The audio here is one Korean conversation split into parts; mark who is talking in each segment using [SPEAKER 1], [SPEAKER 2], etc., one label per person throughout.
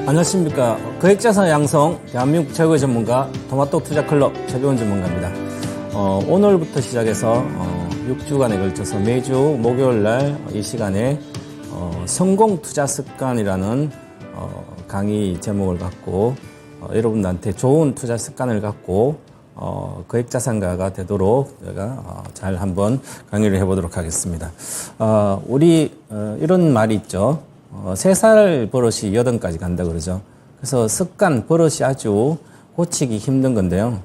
[SPEAKER 1] 안녕하십니까. 거액자산 양성 대한민국 최고의 전문가 토마토 투자클럽 최경원 전문가입니다. 오늘부터 시작해서 6주간에 걸쳐서 매주 목요일날 이 시간에 성공 투자 습관이라는 강의 제목을 갖고 여러분들한테 좋은 투자 습관을 갖고 거액자산가가 되도록 제가 잘 한번 강의를 해보도록 하겠습니다. 우리 이런 말이 있죠. 3살 버릇이 8까지 간다 그러죠. 그래서 습관, 버릇이 아주 고치기 힘든 건데요.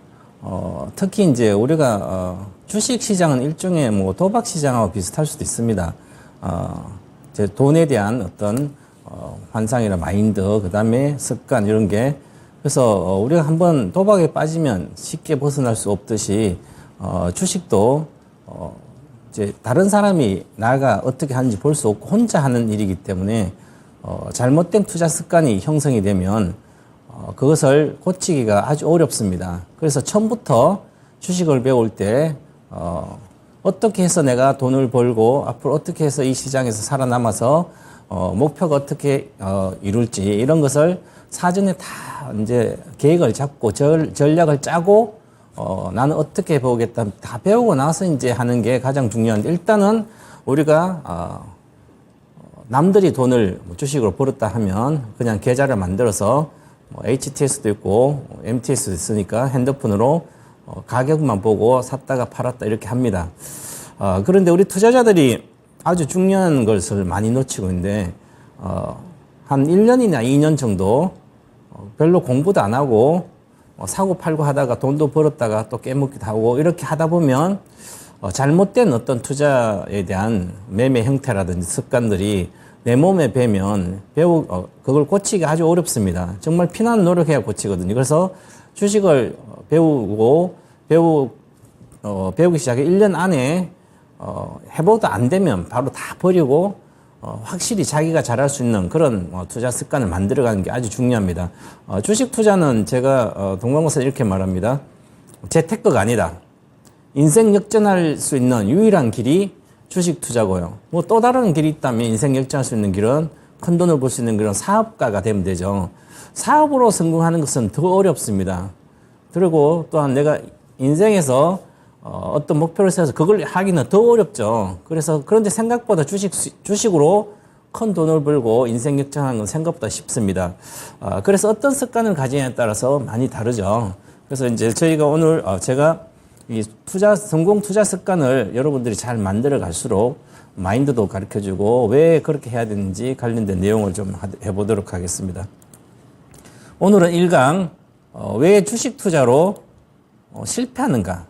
[SPEAKER 1] 특히 이제 우리가 주식 시장은 일종의 뭐 도박 시장하고 비슷할 수도 있습니다. 제 돈에 대한 어떤 환상이나 마인드, 그 다음에 습관 이런 게 그래서 우리가 한번 도박에 빠지면 쉽게 벗어날 수 없듯이 주식도 이제 다른 사람이 나가 어떻게 하는지 볼 수 없고 혼자 하는 일이기 때문에 잘못된 투자 습관이 형성이 되면 그것을 고치기가 아주 어렵습니다. 그래서 처음부터 주식을 배울 때 어떻게 해서 내가 돈을 벌고 앞으로 어떻게 해서 이 시장에서 살아남아서 목표가 어떻게 이룰지 이런 것을 사전에 다 이제 계획을 잡고 전략을 짜고 나는 어떻게 배우겠다 다 배우고 나서 이제 하는 게 가장 중요한데 일단은 우리가 남들이 돈을 주식으로 벌었다 하면 그냥 계좌를 만들어서 HTS도 있고 MTS도 있으니까 핸드폰으로 가격만 보고 샀다가 팔았다 이렇게 합니다. 그런데 우리 투자자들이 아주 중요한 것을 많이 놓치고 있는데 한 1년이나 2년 정도 별로 공부도 안 하고 사고 팔고 하다가 돈도 벌었다가 또 깨먹기도 하고 이렇게 하다 보면 잘못된 어떤 투자에 대한 매매 형태라든지 습관들이 내 몸에 배면 그걸 고치기 아주 어렵습니다. 정말 피나는 노력해야 고치거든요. 그래서 주식을 배우기 시작해 1년 안에 해보도 안 되면 바로 다 버리고 확실히 자기가 잘할 수 있는 그런 투자 습관을 만들어가는 게 아주 중요합니다. 주식 투자는 제가 동방고사 이렇게 말합니다. 재테크가 아니다. 인생 역전할 수 있는 유일한 길이 주식 투자고요. 뭐 또 다른 길이 있다면 인생 역전할 수 있는 길은 큰 돈을 벌 수 있는 그런 사업가가 되면 되죠. 사업으로 성공하는 것은 더 어렵습니다. 그리고 또한 내가 인생에서 어떤 목표를 세워서 그걸 하기는 더 어렵죠. 그런데 생각보다 주식으로 큰 돈을 벌고 인생 역전하는 건 생각보다 쉽습니다. 그래서 어떤 습관을 가지냐에 따라서 많이 다르죠. 그래서 이제 저희가 오늘 제가 이 성공 투자 습관을 여러분들이 잘 만들어 갈수록 마인드도 가르쳐 주고 왜 그렇게 해야 되는지 관련된 내용을 좀 해보도록 하겠습니다. 오늘은 1강, 왜 주식 투자로 실패하는가?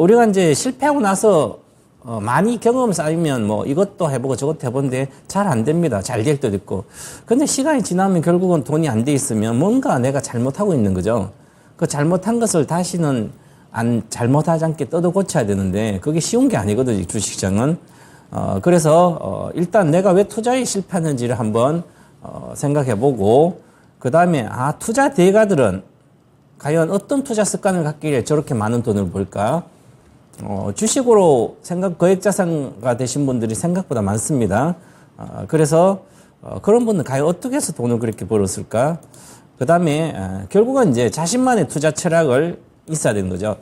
[SPEAKER 1] 우리가 이제 실패하고 나서 많이 경험 쌓이면 뭐 이것도 해보고 저것도 해보는데 잘 안 됩니다. 잘 될 때도 있고. 근데 시간이 지나면 결국은 돈이 안 돼 있으면 뭔가 내가 잘못하고 있는 거죠. 그 잘못한 것을 다시는 잘못하지 않게 뜯어 고쳐야 되는데 그게 쉬운 게 아니거든요. 주식시장은. 그래서 일단 내가 왜 투자에 실패하는지를 한번 생각해보고 그 다음에 투자 대가들은 과연 어떤 투자 습관을 갖기에 저렇게 많은 돈을 벌까? 주식으로 거액자산가 되신 분들이 생각보다 많습니다. 그래서 그런 분들 과연 어떻게 해서 돈을 그렇게 벌었을까? 그 다음에 결국은 이제 자신만의 투자 철학을 있어야 되는 거죠.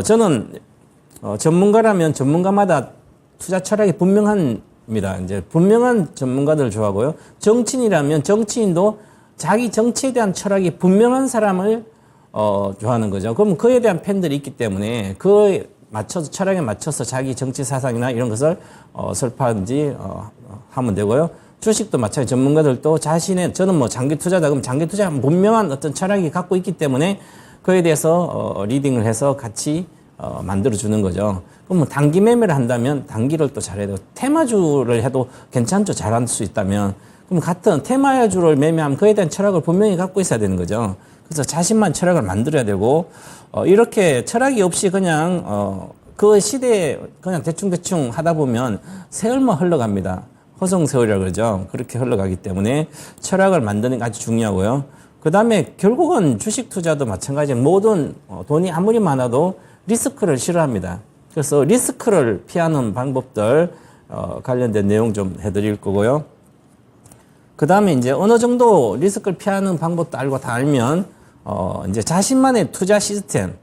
[SPEAKER 1] 저는 전문가라면 전문가마다 투자 철학이 분명합니다. 이제 분명한 전문가들을 좋아하고요. 정치인이라면 정치인도 자기 정치에 대한 철학이 분명한 사람을 좋아하는 거죠. 그럼 그에 대한 팬들이 있기 때문에 철학에 맞춰서 자기 정치 사상이나 이런 것을 설파하든지 하면 되고요. 주식도 마찬가지 전문가들도 저는 뭐 장기 투자다 그럼 장기 투자 분명한 어떤 철학이 갖고 있기 때문에 그에 대해서 리딩을 해서 같이 만들어주는 거죠. 그럼 뭐 단기 매매를 한다면 단기를 또 잘해야 되고 테마주를 해도 괜찮죠. 잘할 수 있다면. 그럼 같은 테마주를 매매하면 그에 대한 철학을 분명히 갖고 있어야 되는 거죠. 그래서 자신만 철학을 만들어야 되고 이렇게 철학이 없이 그냥 그 시대에 그냥 대충 하다 보면 세월만 흘러갑니다. 허송세월이라고 그러죠. 그렇게 흘러가기 때문에 철학을 만드는 게 아주 중요하고요. 그 다음에 결국은 주식 투자도 마찬가지로 모든 돈이 아무리 많아도 리스크를 싫어합니다. 그래서 리스크를 피하는 방법들 관련된 내용 좀 해드릴 거고요. 그 다음에 이제 어느 정도 리스크를 피하는 방법도 알고 다 알면, 이제 자신만의 투자 시스템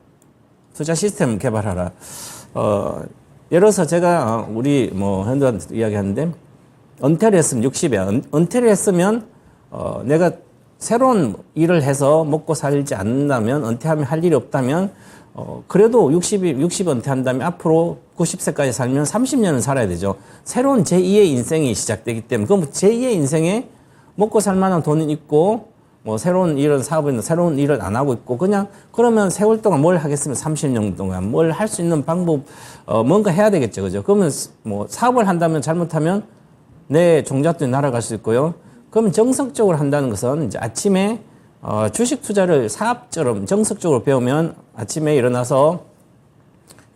[SPEAKER 1] 개발하라. 예를 들어서 제가, 우리 현도한테 이야기하는데, 은퇴를 했으면 60에, 은퇴를 했으면, 내가 새로운 일을 해서 먹고 살지 않는다면, 은퇴하면 할 일이 없다면, 그래도 60 은퇴한다면 앞으로 90세까지 살면 30년은 살아야 되죠. 새로운 제2의 인생이 시작되기 때문에, 그럼 제2의 인생에 먹고 살 만한 돈이 있고, 새로운 일을, 사업은 새로운 일을 안 하고 있고, 그러면 세월 동안 뭘 하겠으면 30년 동안 뭘 할 수 있는 방법, 뭔가 해야 되겠죠. 그죠? 그러면 사업을 한다면 잘못하면 내 종잣돈이 날아갈 수 있고요. 그럼 정석적으로 한다는 것은 이제 아침에 주식 투자를 사업처럼 정석적으로 배우면 아침에 일어나서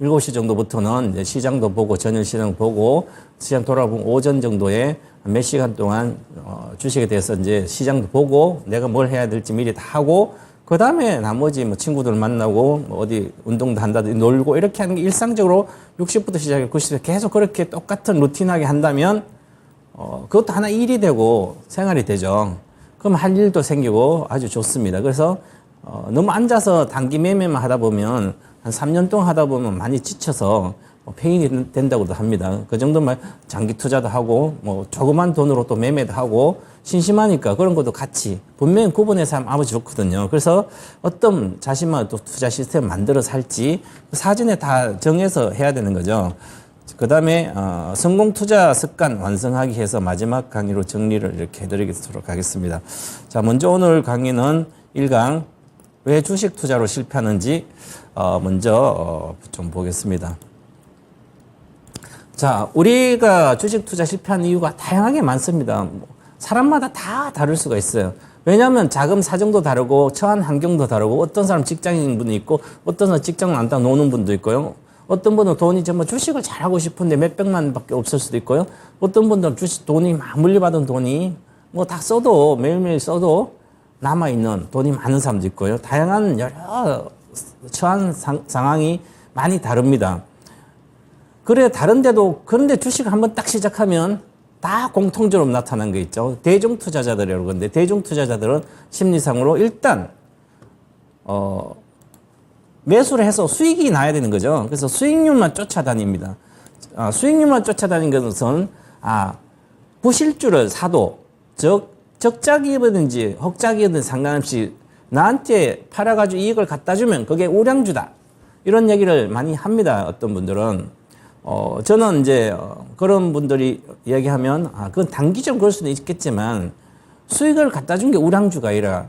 [SPEAKER 1] 7시 정도부터는 이제 시장도 보고 전일 시장 보고 시장 돌아보면 오전 정도에 몇 시간 동안 주식에 대해서 이제 시장도 보고 내가 뭘 해야 될지 미리 다 하고 그 다음에 나머지 친구들 만나고 어디 운동도 한다든지 놀고 이렇게 하는 게 일상적으로 60부터 시작해 90에 계속 그렇게 똑같은 루틴하게 한다면 그것도 하나 일이 되고 생활이 되죠. 그럼 할 일도 생기고 아주 좋습니다. 그래서 너무 앉아서 단기 매매만 하다 보면 한 3년 동안 하다 보면 많이 지쳐서 폐인이 된다고도 합니다. 그 정도면 장기 투자도 하고 조그만 돈으로 또 매매도 하고 심심하니까 그런 것도 같이 분명히 구분해서 하면 아주 좋거든요. 그래서 어떤 자신만 또 투자 시스템 만들어 살지 사전에 다 정해서 해야 되는 거죠. 그 다음에 성공 투자 습관 완성하기 해서 마지막 강의로 정리를 이렇게 해드리도록 하겠습니다. 자, 먼저 오늘 강의는 1강 왜 주식 투자로 실패하는지 먼저 좀 보겠습니다. 자, 우리가 주식 투자 실패하는 이유가 다양하게 많습니다. 사람마다 다 다를 수가 있어요. 왜냐하면 자금 사정도 다르고 처한 환경도 다르고 어떤 사람 직장인 분이 있고 어떤 사람 직장을 안 다 노는 분도 있고요. 어떤 분은 돈이 정말 주식을 잘하고 싶은데 몇백만 밖에 없을 수도 있고요. 어떤 분들은 돈이 막 물려받은 돈이 다 써도 매일매일 써도 남아있는 돈이 많은 사람도 있고요. 다양한 여러 처한 상황이 많이 다릅니다. 그런데 주식을 한번 딱 시작하면 다 공통적으로 나타난 게 있죠. 대중 투자자들이라고 그러는데 대중 투자자들은 심리상으로 일단 매수를 해서 수익이 나야 되는 거죠. 그래서 수익률만 쫓아다닙니다. 수익률만 쫓아다니는 것은 부실주를 사도 즉 적자기업이든지 흑자기업이든 상관없이 나한테 팔아가지고 이익을 갖다 주면 그게 우량주다. 이런 얘기를 많이 합니다. 어떤 분들은. 저는 이제 그런 분들이 얘기하면 그건 단기적으로 그럴 수는 있겠지만 수익을 갖다 준 게 우량주가 아니라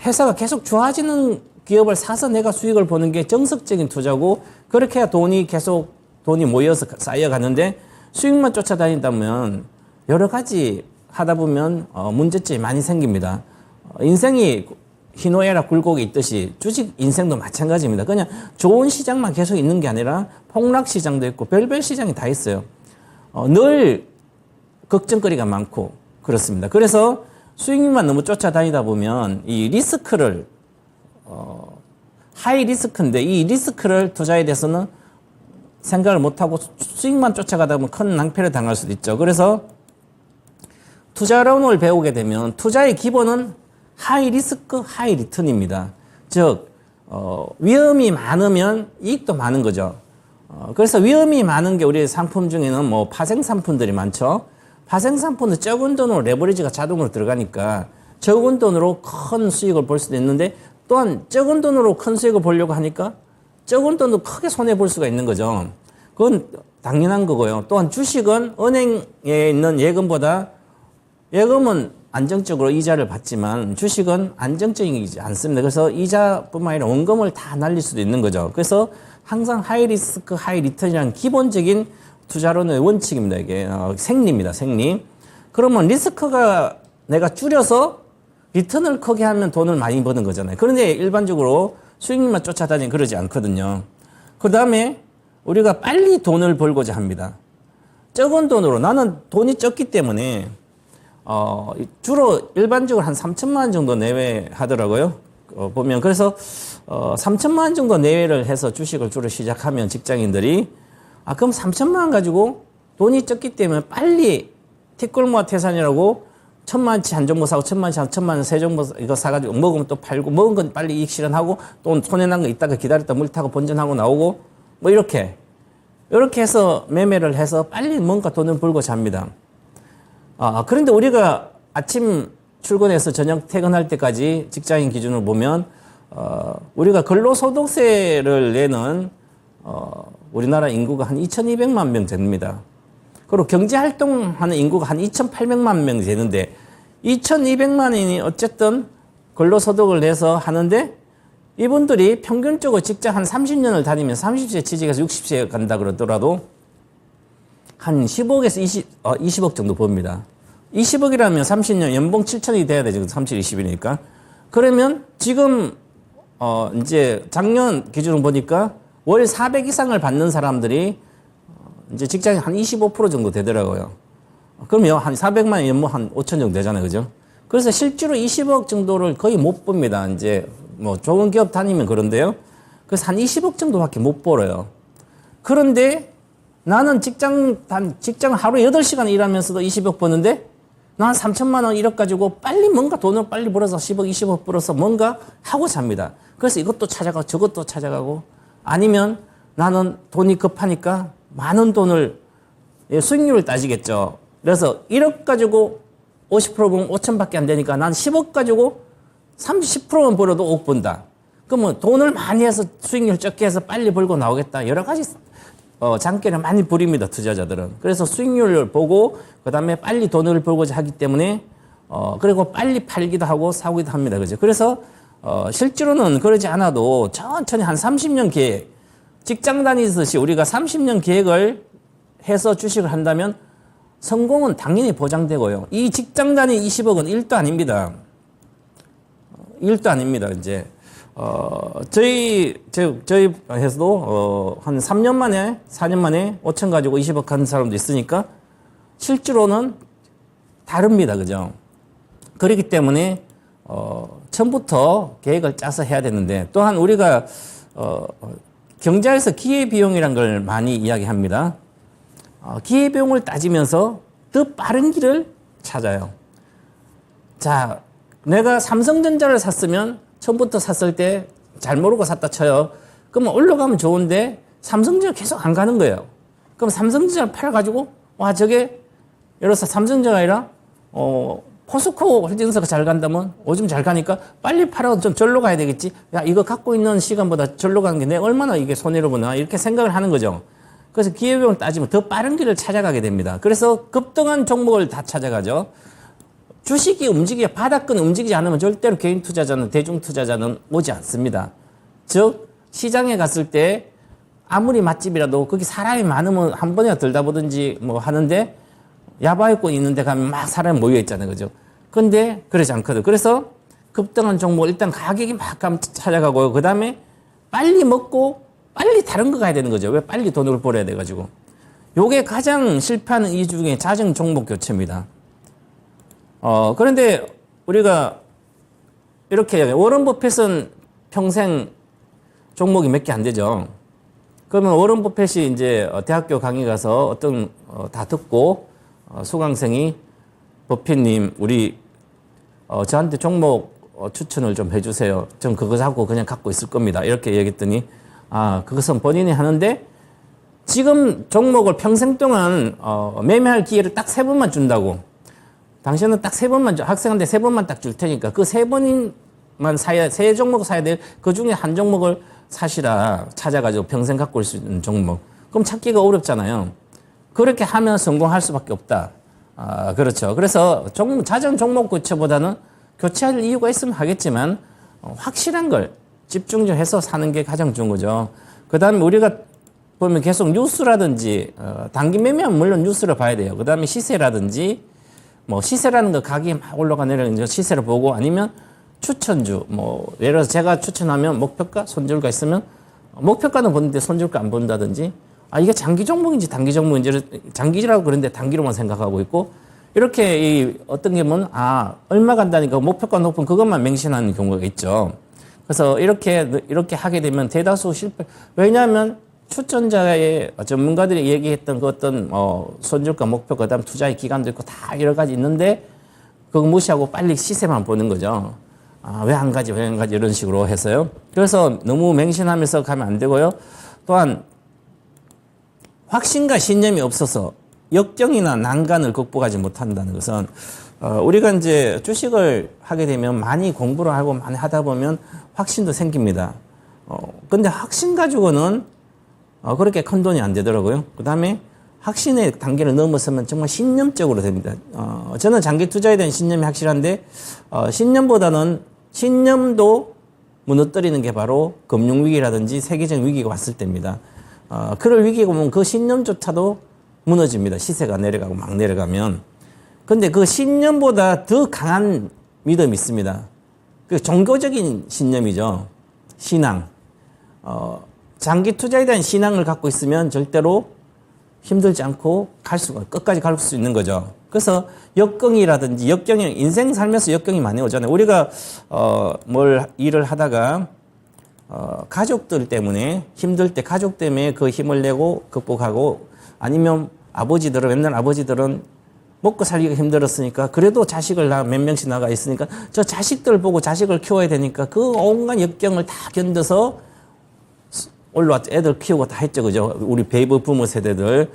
[SPEAKER 1] 회사가 계속 좋아지는 기업을 사서 내가 수익을 보는 게 정석적인 투자고 그렇게 해야 돈이 모여서 쌓여가는데 수익만 쫓아다닌다면 여러 가지 하다 보면 문제점이 많이 생깁니다. 인생이 희노애락 굴곡이 있듯이 주식 인생도 마찬가지입니다. 그냥 좋은 시장만 계속 있는 게 아니라 폭락 시장도 있고 별별 시장이 다 있어요. 늘 걱정거리가 많고 그렇습니다. 그래서 수익률만 너무 쫓아다니다 보면 이 리스크를 하이 리스크인데 이 리스크를 투자에 대해서는 생각을 못하고 수익만 쫓아가다 보면 큰 낭패를 당할 수도 있죠. 그래서 투자론을 배우게 되면 투자의 기본은 하이 리스크, 하이 리턴입니다. 즉 위험이 많으면 이익도 많은 거죠. 그래서 위험이 많은 게 우리 상품 중에는 파생 상품들이 많죠. 파생 상품은 적은 돈으로 레버리지가 자동으로 들어가니까 적은 돈으로 큰 수익을 볼 수도 있는데 또한 적은 돈으로 큰 수익을 보려고 하니까 적은 돈도 크게 손해볼 수가 있는 거죠. 그건 당연한 거고요. 또한 주식은 은행에 있는 예금은 안정적으로 이자를 받지만 주식은 안정적이지 않습니다. 그래서 이자뿐만 아니라 원금을 다 날릴 수도 있는 거죠. 그래서 항상 하이 리스크, 하이 리턴이라는 기본적인 투자론의 원칙입니다. 이게 생리입니다. 생리. 그러면 리스크가 내가 줄여서 리턴을 크게 하면 돈을 많이 버는 거잖아요. 그런데 일반적으로 수익률만 쫓아다니면 그러지 않거든요. 그 다음에 우리가 빨리 돈을 벌고자 합니다. 적은 돈으로 나는 돈이 적기 때문에 주로 일반적으로 한 3천만 원 정도 내외 하더라고요. 보면 그래서 3천만 원 정도 내외를 해서 주식을 주로 시작하면 직장인들이 그럼 3천만 원 가지고 돈이 적기 때문에 빨리 티끌모아 태산이라고 천만 원치 한 종목 사고 천만 원치 천만 원 세 종목 이거 사가지고 먹으면 또 팔고 먹은 건 빨리 이익 실현하고 또 손해 난 거 있다가 기다렸다 물 타고 본전하고 나오고 뭐 이렇게 해서 매매를 해서 빨리 뭔가 돈을 벌고 잡니다. 그런데 우리가 아침 출근해서 저녁 퇴근할 때까지 직장인 기준으로 보면 우리가 근로소득세를 내는 우리나라 인구가 한 2,200만 명 됩니다. 그리고 경제활동하는 인구가 한 2,800만 명 되는데 2,200만인이 어쨌든 근로소득을 내서 하는데 이분들이 평균적으로 직장 한 30년을 다니면 30세 취직해서 60세에 간다 그러더라도 한 10억에서 20억 정도 법니다. 20억이라면 30년 연봉 7천이 돼야 되죠. 37, 20이니까. 그러면 지금 이제 작년 기준으로 보니까 월 400 이상을 받는 사람들이 이제 직장이 한 25% 정도 되더라고요. 그러면 한 400만 원 연봉 한 5천 정도 되잖아요. 그죠? 그래서 실제로 20억 정도를 거의 못 봅니다. 이제 뭐 좋은 기업 다니면 그런데요. 그래서 한 20억 정도밖에 못 벌어요. 그런데 나는 직장 하루 8시간 일하면서도 20억 버는데 난 3천만 원 1억 가지고 빨리 뭔가 돈을 빨리 벌어서 10억, 20억 벌어서 뭔가 하고 삽니다. 그래서 이것도 찾아가고 저것도 찾아가고 아니면 나는 돈이 급하니까 많은 돈을 수익률을 따지겠죠. 그래서 1억 가지고 50% 보면 5천밖에 안 되니까 난 10억 가지고 30%만 벌어도 5억 번다. 그러면 돈을 많이 해서 수익률 적게 해서 빨리 벌고 나오겠다. 여러 가지 장기를 많이 부립니다. 투자자들은. 그래서 수익률을 보고 그다음에 빨리 돈을 벌고자 하기 때문에 그리고 빨리 팔기도 하고 사기도 합니다. 그죠? 그래서 실제로는 그러지 않아도 천천히 한 30년 계획, 직장 다니듯이 우리가 30년 계획을 해서 주식을 한다면 성공은 당연히 보장되고요. 이 직장 다닌 20억은 1도 아닙니다. 1도 아닙니다. 이제 저희 회사도 한 3년 만에 4년 만에 5천 가지고 20억 한 사람도 있으니까 실제로는 다릅니다. 그죠? 그렇기 때문에 처음부터 계획을 짜서 해야 되는데 또한 우리가 경제에서 기회비용이라는 걸 많이 이야기합니다. 기회비용을 따지면서 더 빠른 길을 찾아요. 자, 내가 삼성전자를 샀으면 처음부터 샀을 때 잘 모르고 샀다 쳐요. 그러면 올라가면 좋은데 삼성전자 계속 안 가는 거예요. 그럼 삼성전자를 팔아가지고 와 저게 예를 들어서 삼성전자가 아니라 포스코 홀딩스가 잘 간다면 요즘 잘 가니까 빨리 팔아서 좀 절로 가야 되겠지. 야 이거 갖고 있는 시간보다 절로 가는 게 내가 얼마나 이게 손해를 보나 이렇게 생각을 하는 거죠. 그래서 기회비용을 따지면 더 빠른 길을 찾아가게 됩니다. 그래서 급등한 종목을 다 찾아가죠. 주식이 바닥권이 움직이지 않으면 절대로 개인 투자자는, 대중 투자자는 오지 않습니다. 즉, 시장에 갔을 때 아무리 맛집이라도 거기 사람이 많으면 한 번에 들다 보든지 뭐 하는데 야바이권 있는데 가면 막 사람이 모여 있잖아요. 그죠? 근데 그러지 않거든. 그래서 급등한 종목 일단 가격이 막 가면 찾아가고요. 그 다음에 빨리 먹고 빨리 다른 거 가야 되는 거죠. 왜 빨리 돈을 벌어야 돼가지고. 요게 가장 실패하는 이유 중에 자정 종목 교체입니다. 그런데 우리가 이렇게 워런 버핏은 평생 종목이 몇 개 안 되죠. 그러면 워런 버핏이 이제 대학교 강의 가서 다 듣고 수강생이 버핏님 우리 저한테 종목 추천을 좀 해주세요. 전 그거 하고 그냥 갖고 있을 겁니다. 이렇게 얘기했더니 그것은 본인이 하는데 지금 종목을 평생 동안 매매할 기회를 딱 3번만 준다고. 당신은 딱 3번만 학생한테 3번만 딱 줄 테니까 그 3번만 사야 3종목 사야 될 그 중에 한 종목을 사시라 찾아가지고 평생 갖고 올 수 있는 종목. 그럼 찾기가 어렵잖아요. 그렇게 하면 성공할 수밖에 없다. 그렇죠. 그래서 자전 종목 교체보다는 교체할 이유가 있으면 하겠지만 확실한 걸 집중해서 사는 게 가장 좋은 거죠. 그 다음에 우리가 보면 계속 뉴스라든지 단기 매매하면 물론 뉴스를 봐야 돼요. 그 다음에 시세라든지 뭐 시세라는 거 가격이 막 올라가 내려가는 시세를 보고 아니면 추천주 예를 들어서 제가 추천하면 목표가 손절가 있으면 목표가는 보는데 손절가 안 본다든지 이게 장기 종목인지 단기 종목인지 장기라고 그러는데 단기로만 생각하고 있고 이렇게 어떤 게 보면 얼마 간다니까 목표가 높은 그것만 맹신하는 경우가 있죠. 그래서 이렇게 하게 되면 대다수 실패. 왜냐하면 추천자의 전문가들이 얘기했던 그 어떤 손절가 목표 그다음 투자의 기간도 있고 다 여러 가지 있는데 그거 무시하고 빨리 시세만 보는 거죠. 아, 왜 안 가지, 왜 안 가지, 이런 식으로 해서요. 그래서 너무 맹신하면서 가면 안 되고요. 또한, 확신과 신념이 없어서 역경이나 난간을 극복하지 못한다는 것은, 우리가 이제 주식을 하게 되면 많이 공부를 하고 많이 하다 보면 확신도 생깁니다. 근데 확신 가지고는, 그렇게 큰 돈이 안 되더라고요. 그 다음에 확신의 단계를 넘어서면 정말 신념적으로 됩니다. 저는 장기 투자에 대한 신념이 확실한데, 신념도 무너뜨리는 게 바로 금융위기라든지 세계적인 위기가 왔을 때입니다. 그럴 위기가 오면 그 신념조차도 무너집니다. 시세가 내려가고 막 내려가면. 근데 그 신념보다 더 강한 믿음이 있습니다. 그 종교적인 신념이죠. 신앙. 장기 투자에 대한 신앙을 갖고 있으면 절대로 힘들지 않고 끝까지 갈 수 있는 거죠. 그래서 역경이라든지 인생 살면서 역경이 많이 오잖아요. 우리가, 일을 하다가, 가족들 때문에 힘들 때 가족 때문에 그 힘을 내고 극복하고 아니면 맨날 아버지들은 먹고 살기가 힘들었으니까 그래도 자식을 몇 명씩 나가 있으니까 저 자식들 보고 자식을 키워야 되니까 그 온갖 역경을 다 견뎌서 올라왔죠. 애들 키우고 다 했죠. 그죠? 우리 베이비 부모 세대들.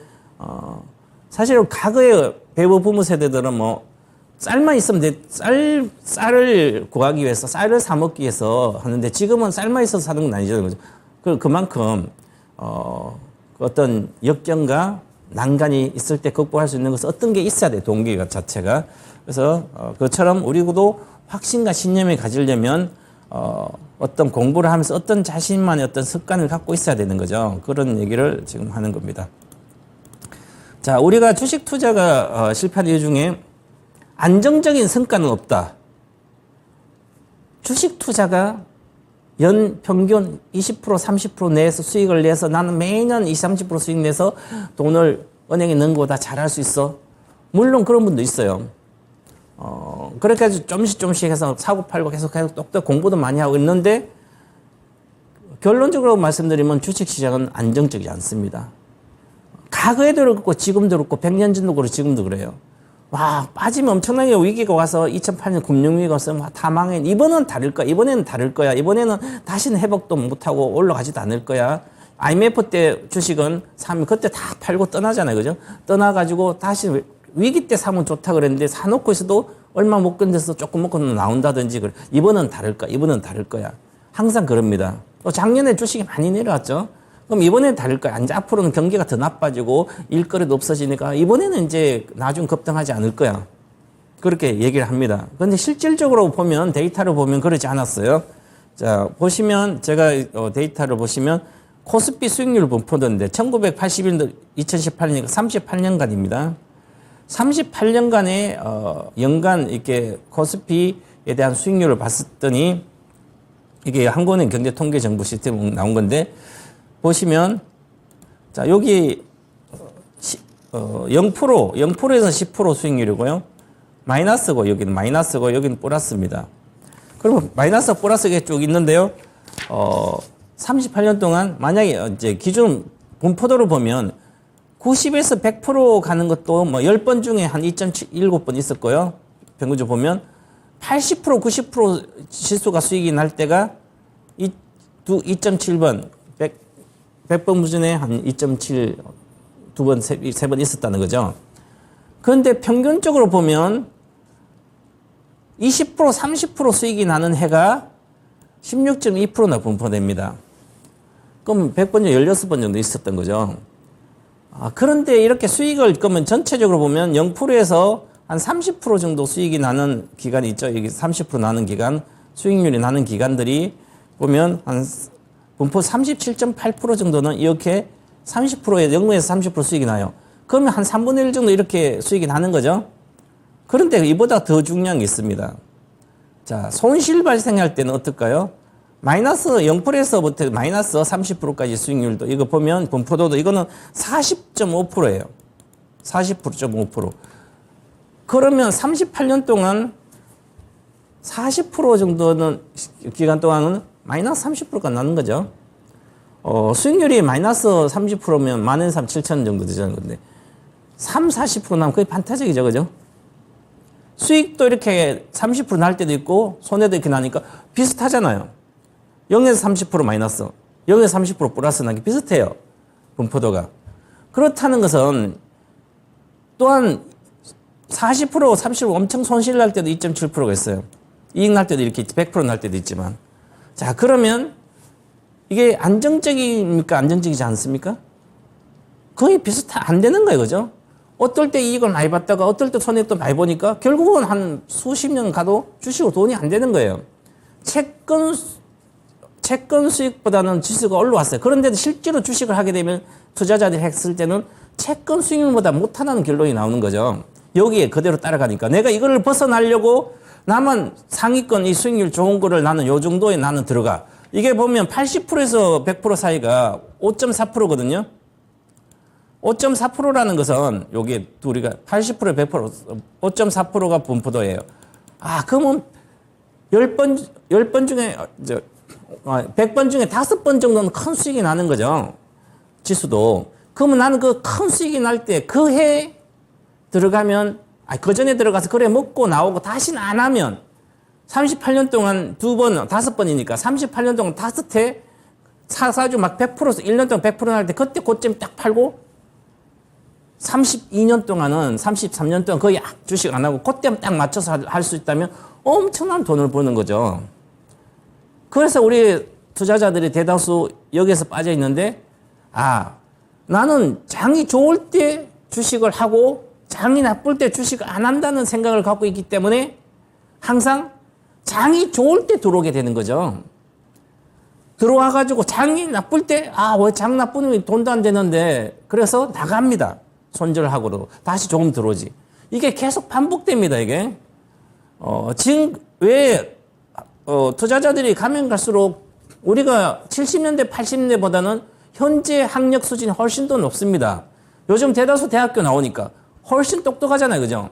[SPEAKER 1] 사실 과거에 베이비 부모 세대들은 쌀만 있으면 쌀을 구하기 위해서, 쌀을 사먹기 위해서 하는데 지금은 쌀만 있어서 사는 건 아니죠. 그만큼, 어떤 역경과 난간이 있을 때 극복할 수 있는 것은 어떤 게 있어야 돼, 동기 자체가. 그래서, 그처럼 우리도 확신과 신념을 가지려면, 어떤 공부를 하면서 어떤 자신만의 어떤 습관을 갖고 있어야 되는 거죠. 그런 얘기를 지금 하는 겁니다. 자, 우리가 주식 투자가 실패한 이유 중에 안정적인 성과는 없다. 주식 투자가 연 평균 20%, 30% 내에서 수익을 내서 나는 매년 20, 30% 수익 내서 돈을 은행에 넣은 거다 잘할 수 있어. 물론 그런 분도 있어요. 그렇게 해서 조금씩 해서 사고 팔고 계속 똑똑 공부도 많이 하고 있는데 결론적으로 말씀드리면 주식 시장은 안정적이지 않습니다. 과거에도 그렇고 지금도 그렇고 100년 전도 그렇고 지금도 그래요. 와, 빠지면 엄청나게 위기가 와서 2008년 금융위기가 와서 다 망해. 이번에는 다를 거야. 이번에는 다시는 회복도 못하고 올라가지도 않을 거야. IMF 때 주식은 사면 그때 다 팔고 떠나잖아요. 그죠? 떠나가지고 다시 위기 때 사면 좋다 그랬는데 사놓고 있어도 얼마 못 견뎌서 조금 먹고 나온다든지 그래. 이번은 다를 거야. 항상 그럽니다. 또 작년에 주식이 많이 내려왔죠. 그럼 이번에는 다를 거야. 이제 앞으로는 경기가 더 나빠지고 일거리도 없어지니까 이번에는 이제 나중 급등하지 않을 거야. 그렇게 얘기를 합니다. 그런데 실질적으로 보면 데이터를 보면 그러지 않았어요. 자, 보시면 제가 데이터를 보시면 코스피 수익률 분포도인데 1981년, 2018년, 38년간입니다. 38년간의 연간 이렇게 코스피에 대한 수익률을 봤더니 이게 한국은행 경제통계정보 시스템 나온 건데 보시면 자 여기 0%에서 10% 수익률이고요. 마이너스고 여기는 마이너스고 여기는 플러스입니다. 그리고 마이너스 플러스가 쭉 있는데요. 38년 동안 만약에 이제 기준 분포도를 보면 90에서 100% 가는 것도 뭐 10번 중에 한 2.7번 있었고요. 평균적으로 보면 80%, 90% 실수가 수익이 날 때가 2.7번, 100번 무준에 한 2.7, 두 번, 세 번 있었다는 거죠. 그런데 평균적으로 보면 20%, 30% 수익이 나는 해가 16.2%나 분포됩니다. 그럼 100번 중 16번 정도 있었던 거죠. 그런데 이렇게 수익을, 그러면 전체적으로 보면 0%에서 한 30% 정도 수익이 나는 기간이 있죠. 여기 30% 나는 기간, 수익률이 나는 기간들이 보면 한 분포 37.8% 정도는 이렇게 30%에 0에서 30% 수익이 나요. 그러면 한 3분의 1 정도 이렇게 수익이 나는 거죠. 그런데 이보다 더 중요한 게 있습니다. 자, 손실 발생할 때는 어떨까요? 마이너스 0%에서부터 마이너스 30%까지 수익률도 이거 보면 분포도도 이거는 40.5%예요. 40.5%. 그러면 38년 동안 40% 정도는 기간 동안은 마이너스 30%가 나는 거죠. 수익률이 마이너스 30%면 13,700원 정도 되자는 건데 40% 나면 거의 판타적이죠. 그죠? 수익도 이렇게 30% 날 때도 있고 손해도 이렇게 나니까 비슷하잖아요. 0에서 30% 마이너스, 0에서 30% 플러스 나기 비슷해요. 분포도가. 그렇다는 것은 또한 40%, 30% 엄청 손실 날 때도 2.7%가 있어요. 이익 날 때도 이렇게 100% 날 때도 있지만. 자, 그러면 이게 안정적입니까? 안정적이지 않습니까? 거의 안 되는 거예요. 그죠? 어떨 때 이익을 많이 받다가 어떨 때 손해도 많이 보니까 결국은 한 수십 년 가도 주식으로 돈이 안 되는 거예요. 채권 수익보다는 지수가 올라왔어요. 그런데도 실제로 주식을 하게 되면 투자자들이 했을 때는 채권 수익률보다 못하는 결론이 나오는 거죠. 여기에 그대로 따라가니까 내가 이거를 벗어나려고 나만 상위권 이 수익률 좋은 거를 나는 요 정도에 나는 들어가. 이게 보면 80%에서 100% 사이가 5.4%거든요. 5.4%라는 것은 여기 우리가 80% 100% 5.4%가 분포도예요. 아, 그러면 10번 중에 100번 중에 5번 정도는 큰 수익이 나는 거죠. 지수도. 그러면 나는 그 큰 수익이 날 때 그 해 들어가면 그 전에 들어가서 그래 먹고 나오고 다시는 안 하면 38년 동안 2번, 5번이니까 38년 동안 5회 사주 막 100%, 1년 동안 100% 날 때 그때 고점 딱 팔고 32년 동안은 33년 동안 거의 주식 안 하고 그때 딱 맞춰서 할 수 있다면 엄청난 돈을 버는 거죠. 그래서 우리 투자자들이 대다수 여기에서 빠져 있는데 나는 장이 좋을 때 주식을 하고 장이 나쁠 때 주식을 안 한다는 생각을 갖고 있기 때문에 항상 장이 좋을 때 들어오게 되는 거죠. 들어와가지고 장이 나쁠 때 왜 장 나쁘면 돈도 안 되는데 그래서 나갑니다. 손절하고도 다시 조금 들어오지. 이게 계속 반복됩니다. 이게 지금 왜 투자자들이 가면 갈수록 우리가 70년대 80년대보다는 현재 학력 수준이 훨씬 더 높습니다. 요즘 대다수 대학교 나오니까 훨씬 똑똑하잖아요. 그죠?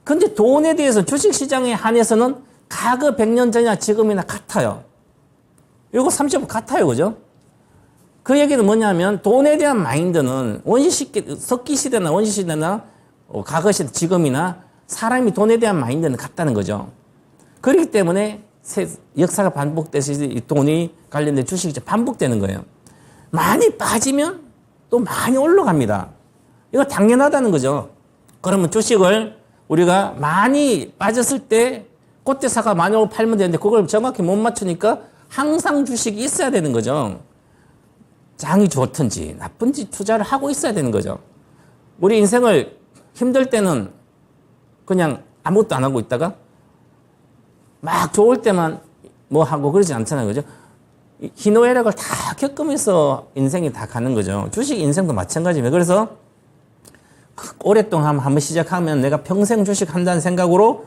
[SPEAKER 1] 근데 돈에 대해서 주식시장에 한해서는 과거 100년 전이나 지금이나 같아요. 이거 30% 같아요. 그죠? 그 얘기는 뭐냐면 돈에 대한 마인드는 석기시대나 원시시대나 과거 시대 지금이나 사람이 돈에 대한 마인드는 같다는 거죠. 그렇기 때문에 역사가 반복돼서 이 돈이 관련된 주식이 반복되는 거예요. 많이 빠지면 또 많이 올라갑니다. 이거 당연하다는 거죠. 그러면 주식을 우리가 많이 빠졌을 때 그때 사가 많이 오고 팔면 되는데 그걸 정확히 못 맞추니까 항상 주식이 있어야 되는 거죠. 장이 좋든지 나쁜지 투자를 하고 있어야 되는 거죠. 우리 인생을 힘들 때는 그냥 아무것도 안 하고 있다가 막 좋을 때만 뭐 하고 그러지 않잖아요. 그죠? 희노애락을 다 겪으면서 인생이 다 가는 거죠. 주식 인생도 마찬가지입니다. 그래서 오랫동안 한번 시작하면 내가 평생 주식 한다는 생각으로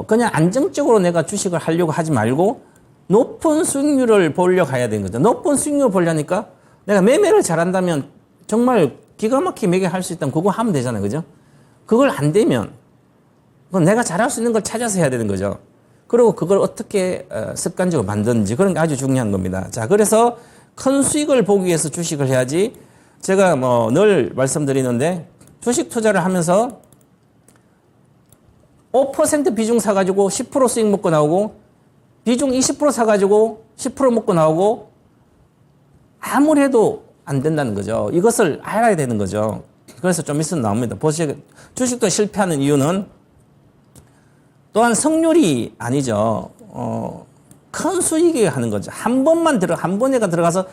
[SPEAKER 1] 그냥 안정적으로 내가 주식을 하려고 하지 말고 높은 수익률을 보려고 해야 되는 거죠. 높은 수익률을 보려니까 내가 매매를 잘한다면 정말 기가 막히게 매매할 수 있다면 그거 하면 되잖아요. 그죠? 그걸 안 되면 그건 내가 잘할 수 있는 걸 찾아서 해야 되는 거죠. 그리고 그걸 어떻게 습관적으로 만드는지 그런 게 아주 중요한 겁니다. 자, 그래서 큰 수익을 보기 위해서 주식을 해야지. 제가 늘 말씀드리는데 주식 투자를 하면서 5% 비중 사가지고 10% 수익 먹고 나오고 비중 20% 사가지고 10% 먹고 나오고 아무리 해도 안 된다는 거죠. 이것을 알아야 되는 거죠. 그래서 좀 있으면 나옵니다. 보시죠. 주식도 실패하는 이유는 또한 성률이 아니죠. 큰 수익이 하는 거죠. 한 번에 들어가서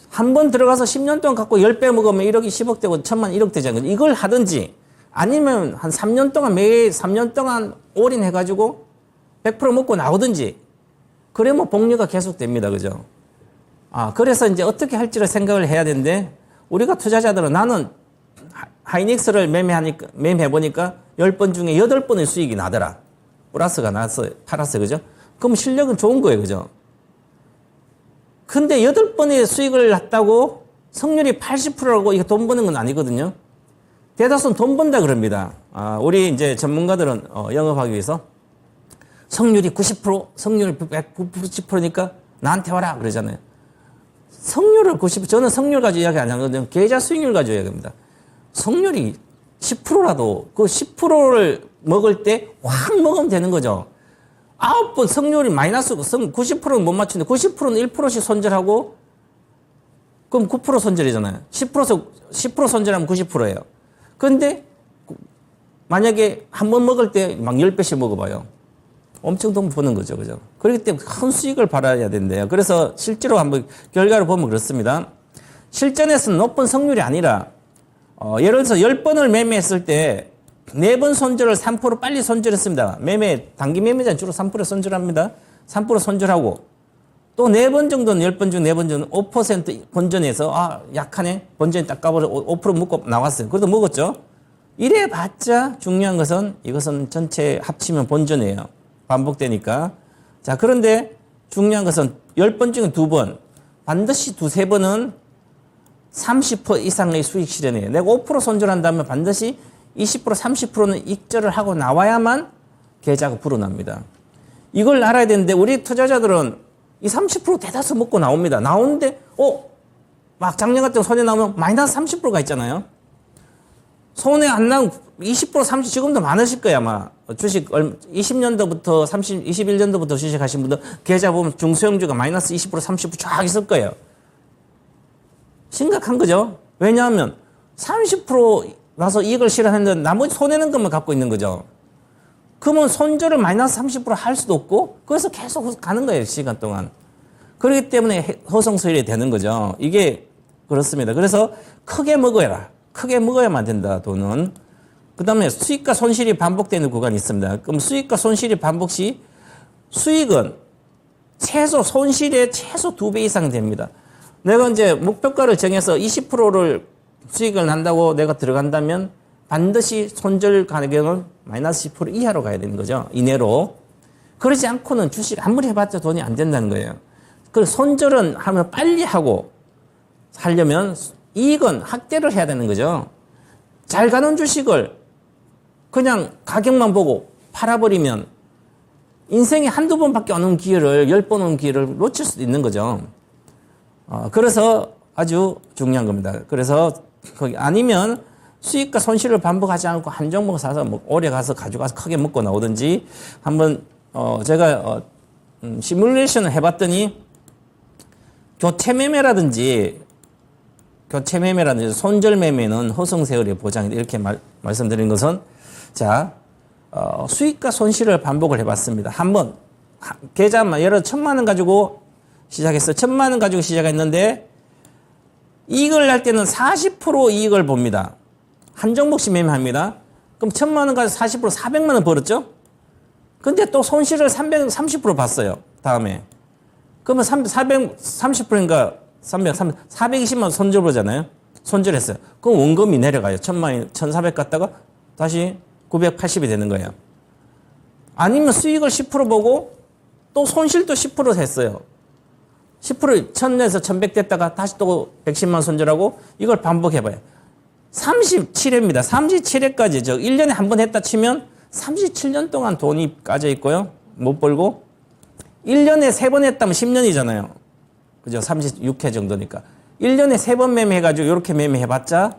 [SPEAKER 1] 한 번 들어가서 10년 동안 갖고 10배 먹으면 1억이 10억 되고 1000만 1억 되잖아요. 이걸 하든지 아니면 한 3년 동안 매일 3년 동안 올인해가지고 100% 먹고 나오든지 그러면 복리가 계속 됩니다. 그죠? 그래서 이제 어떻게 할지를 생각을 해야 되는데 우리가 투자자들은 나는 하이닉스를 매매해보니까 10번 중에 8번의 수익이 나더라. 플러스가 나서 팔았어요. 그죠? 그럼 실력은 좋은 거예요. 그죠? 근데 8번의 수익을 났다고 성률이 80%라고 이거 돈 버는 건 아니거든요. 대다수는 돈 번다 그럽니다. 우리 이제 전문가들은 영업하기 위해서 성률이 90%, 성률이 190%니까 나한테 와라 그러잖아요. 성률을 90%, 저는 성률 가지고 이야기 안 하거든요. 계좌 수익률 가지고 이야기합니다. 성률이 10%라도 그 10%를 먹을 때 확 먹으면 되는 거죠. 9번 성률이 마이너스 90%는 못 맞추는데 90%는 1%씩 손절하고 그럼 9% 손절이잖아요. 10% 손절하면 90%예요. 그런데 만약에 한 번 먹을 때 막 10배씩 먹어봐요. 엄청 돈 버는 거죠. 그죠? 그렇기 때문에 큰 수익을 받아야 된대요. 그래서 실제로 한번 결과를 보면 그렇습니다. 실전에서는 높은 성률이 아니라 예를 들어서 10번을 매매했을 때 4번 손절을 3% 빨리 손절했습니다. 단기 매매자는 주로 3% 손절합니다. 3% 손절하고 또 4번 정도는 10번 중 4번 정도는 5% 본전에서 약하네. 본전이 딱 까버려 5% 먹고 나왔어요. 그래도 먹었죠. 이래 봤자 중요한 것은 이것은 전체 합치면 본전이에요. 반복되니까. 자, 그런데 중요한 것은 10번 중에 2번, 반드시 2-3번은 30% 이상의 수익 실현이에요. 내가 5% 손절한다면 반드시 20%, 30%는 익절을 하고 나와야만 계좌가 불어납니다. 이걸 알아야 되는데 우리 투자자들은 이 30% 대다수 먹고 나옵니다. 나오는데 막 작년 같은 손해 나오면 마이너스 30%가 있잖아요. 손해 안 나면 20%, 30% 지금도 많으실 거야 아마. 주식 20년도부터 21년도부터 주식하신 분들 계좌 보면 중소형주가 마이너스 20%, 30% 쫙 있을 거예요. 심각한 거죠. 왜냐하면 30% 나서 이익을 실현했는데 나머지 손해는 것만 갖고 있는 거죠. 그러면 손절을 마이너스 30% 할 수도 없고 그래서 계속 가는 거예요. 시간 동안. 그렇기 때문에 허송세일이 되는 거죠. 이게 그렇습니다. 그래서 크게 먹어야 크게 먹어야만 된다. 돈은. 그 다음에 수익과 손실이 반복되는 구간이 있습니다. 그럼 수익과 손실이 반복 시 수익은 손실의 최소 2배 이상 됩니다. 내가 이제 목표가를 정해서 20%를 수익을 난다고 내가 들어간다면 반드시 손절 가격은 마이너스 10% 이하로 가야 되는 거죠. 이내로. 그러지 않고는 주식 아무리 해봤자 돈이 안 된다는 거예요. 그 손절은 하면 빨리 하고 하려면 이익은 확대를 해야 되는 거죠. 잘 가는 주식을 그냥 가격만 보고 팔아버리면 인생에 한두 번밖에 안 온 기회를 10번 온 기회를 놓칠 수도 있는 거죠. 그래서 아주 중요한 겁니다. 그래서 거기 아니면 수익과 손실을 반복하지 않고 한 종목 사서 오래 가서 가져가서 크게 먹고 나오든지 한번 제가 시뮬레이션을 해봤더니 교체 매매라든지 손절 매매는 허송세월의 보장이다 이렇게 말씀드린 것은 자 수익과 손실을 반복을 해봤습니다. 한번 계좌만 예를 들어 1,000만 원 가지고 시작했어요. 1,000만 원 가지고 시작했는데 이익을 날 때는 40% 이익을 봅니다. 한 종목씩 매매합니다. 그럼 1,000만 원 가지고 40% 400만 원 벌었죠? 근데 또 손실을 330% 봤어요. 다음에. 그러면 430%인가 420만 원 손절 보잖아요. 손절했어요. 그럼 원금이 내려가요. 1,000만 원, 1,400 갔다가 다시 980이 되는 거예요. 아니면 수익을 10% 보고 또 손실도 10% 했어요. 10% 1,000에서 1,100 됐다가 다시 또 110만 원 손절하고 이걸 반복해봐요. 37회입니다. 37회까지 1년에 한 번 했다 치면 37년 동안 돈이 까져 있고요. 못 벌고 1년에 3번 했다면 10년이잖아요. 그죠? 36회 정도니까. 1년에 3번 매매해가지고 이렇게 매매해봤자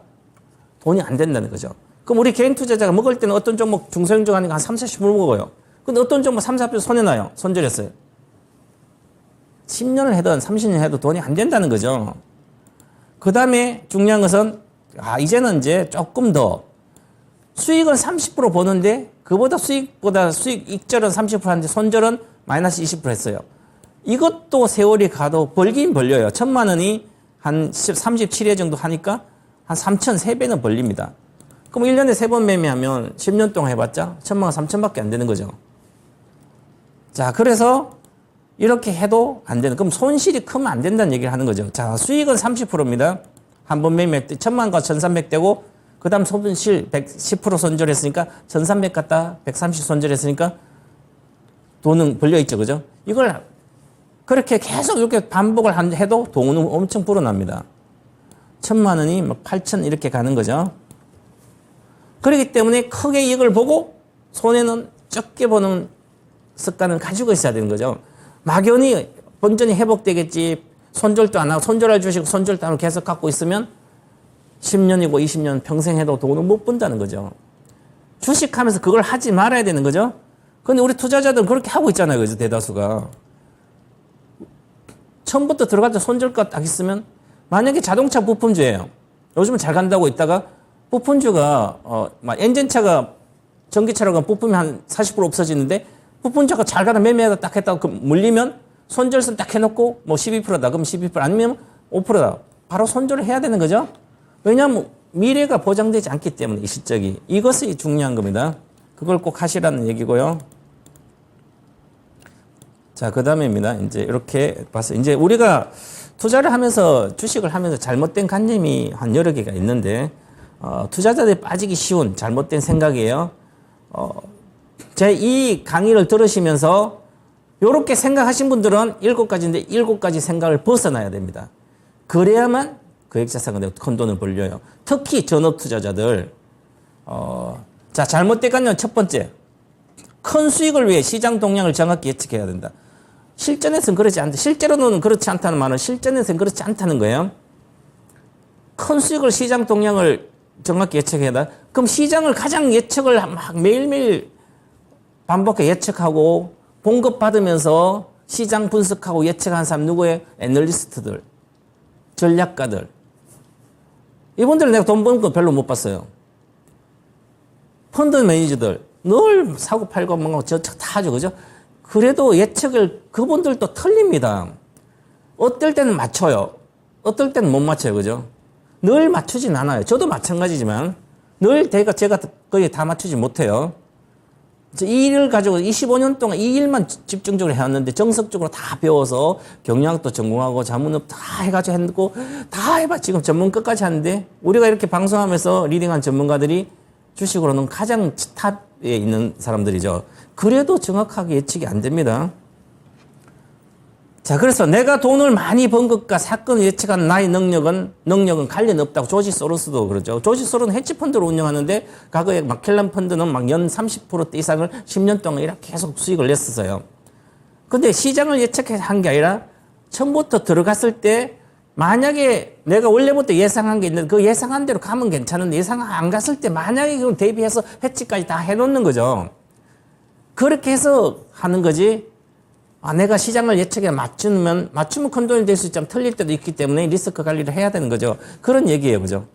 [SPEAKER 1] 돈이 안 된다는 거죠. 그럼 우리 개인 투자자가 먹을 때는 어떤 종목 중소형주 하니까 한 3, 40% 먹어요. 근데 어떤 종목 3, 4% 손해나요. 손절했어요. 10년을 해든 30년 해도 돈이 안 된다는 거죠. 그 다음에 중요한 것은 이제는 이제 조금 더 수익은 30% 보는데 그보다 수익 익절은 30% 하는데 손절은 마이너스 20% 했어요. 이것도 세월이 가도 벌긴 벌려요. 1,000만 원이 한 37회 정도 하니까 한 3,000, 3배는 벌립니다. 그럼 1년에 3번 매매하면 10년 동안 해봤자 1,000만 원, 3,000밖에 안 되는 거죠. 자, 그래서 이렇게 해도 안 되는. 그럼 손실이 크면 안 된다는 얘기를 하는 거죠. 자, 수익은 30%입니다. 한 번 매매 때 1,000만 원과 1,300 되고 그 다음 손실 10% 손절했으니까 1,300 갖다 130 손절했으니까 돈은 벌려있죠. 그죠? 이걸 그렇게 계속 이렇게 반복을 해도 돈은 엄청 불어납니다. 1,000만 원이 8,000 이렇게 가는 거죠. 그렇기 때문에 크게 이익을 보고 손해는 적게 보는 습관을 가지고 있어야 되는 거죠. 막연히 본전이 회복되겠지 손절도 안 하고 손절할 주식 손절도 안 하고 계속 갖고 있으면 10년이고 20년 평생 해도 돈을 못 번다는 거죠. 주식하면서 그걸 하지 말아야 되는 거죠. 근데 우리 투자자들은 그렇게 하고 있잖아요. 그죠? 대다수가. 처음부터 들어갈 때 손절가 딱 있으면 만약에 자동차 부품주예요. 요즘은 잘 간다고 있다가 부품주가 막 엔진차가 전기차라고 하면 부품이 한 40% 없어지는데 부품주가 잘 가다 매매하다 딱 했다고 그 물리면 손절선 딱 해놓고 뭐 12%다. 그럼 12% 아니면 5%다. 바로 손절을 해야 되는 거죠. 왜냐하면 미래가 보장되지 않기 때문에 이 실적이. 이것이 중요한 겁니다. 그걸 꼭 하시라는 얘기고요. 자, 그 다음에입니다. 이제 이렇게 봐서 이제 우리가 투자를 하면서 주식을 하면서 잘못된 관념이 한 여러 개가 있는데 투자자들이 빠지기 쉬운 잘못된 생각이에요. 제 이 강의를 들으시면서 이렇게 생각하신 분들은 7가지인데 7가지 생각을 벗어나야 됩니다. 그래야만 거액자산가되고 큰 돈을 벌려요. 특히 전업 투자자들. 자, 잘못된 관념 첫 번째. 큰 수익을 위해 시장 동향을 정확히 예측해야 된다. 실전에서는 그렇지 않다. 실제로는 그렇지 않다는 말은 실전에서는 그렇지 않다는 거예요. 큰 수익을 시장 동향을 정확히 예측해야 한다. 그럼 시장을 가장 예측을 막 매일매일 반복해 예측하고 봉급받으면서 시장 분석하고 예측한 사람 누구예요? 애널리스트들, 전략가들. 이분들 내가 돈 버는 거 별로 못 봤어요. 펀드 매니저들 늘 사고 팔고 뭔가 저쪽 다 하죠. 그죠? 그래도 예측을 그분들도 틀립니다. 어떨 때는 맞춰요. 어떨 때는 못 맞춰요. 그죠? 늘 맞추진 않아요. 저도 마찬가지지만 늘 제가 거의 다 맞추지 못해요. 이 일을 가지고 25년 동안 이 일만 집중적으로 해왔는데 정석적으로 다 배워서 경영학도 전공하고 자문업 다 해가지고 했고 다 해봐 지금 전문 끝까지 하는데 우리가 이렇게 방송하면서 리딩한 전문가들이 주식으로는 가장 탑에 있는 사람들이죠. 그래도 정확하게 예측이 안 됩니다. 자, 그래서 내가 돈을 많이 번 것과 사건을 예측한 나의 능력은 관련 없다고 조지 소로스도 그러죠. 조지 소로스는 헤지펀드를 운영하는데 과거에 마켈란 펀드는 막 연 30% 이상을 10년 동안 이렇게 계속 수익을 냈었어요. 근데 시장을 예측한 게 아니라 처음부터 들어갔을 때 만약에 내가 원래부터 예상한 게 있는데 그 예상한 대로 가면 괜찮은데 예상 안 갔을 때 만약에 그걸 대비해서 해치까지 다 해놓는 거죠. 그렇게 해서 하는 거지. 내가 시장을 예측에 맞추면 큰 돈이 될 수 있지만 틀릴 때도 있기 때문에 리스크 관리를 해야 되는 거죠. 그런 얘기예요. 그죠?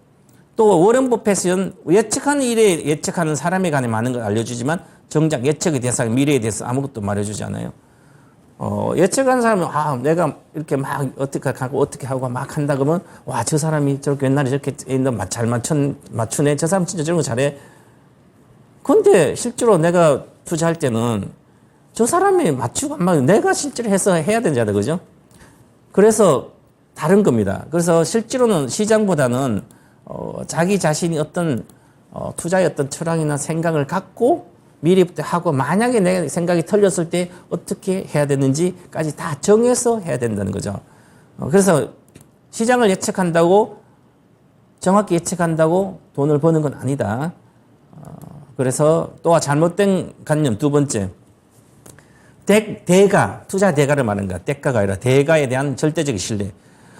[SPEAKER 1] 또 워런 버핏은 예측하는 일에 예측하는 사람에 관해 많은 걸 알려주지만 정작 예측의 대상 미래에 대해서 아무것도 말해주지 않아요. 예측하는 사람은 내가 이렇게 막 어떻게 하고 막 한다 그러면 저 사람이 저렇게 옛날에 저렇게 잘 맞추네. 저 사람 진짜 저런 거 잘해. 근데 실제로 내가 투자할 때는 저 사람이 맞추고 안 맞고 내가 실제로 해서 해야 되잖아요. 그죠? 그래서 다른 겁니다. 그래서 실제로는 시장보다는 자기 자신이 어떤 투자의 어떤 철학이나 생각을 갖고 미리부터 하고 만약에 내 생각이 틀렸을 때 어떻게 해야 되는지까지 다 정해서 해야 된다는 거죠. 그래서 시장을 예측한다고 정확히 예측한다고 돈을 버는 건 아니다. 그래서 또 잘못된 관념 두 번째. 투자 대가를 말하는 거야. 대가가 아니라 대가에 대한 절대적인 신뢰.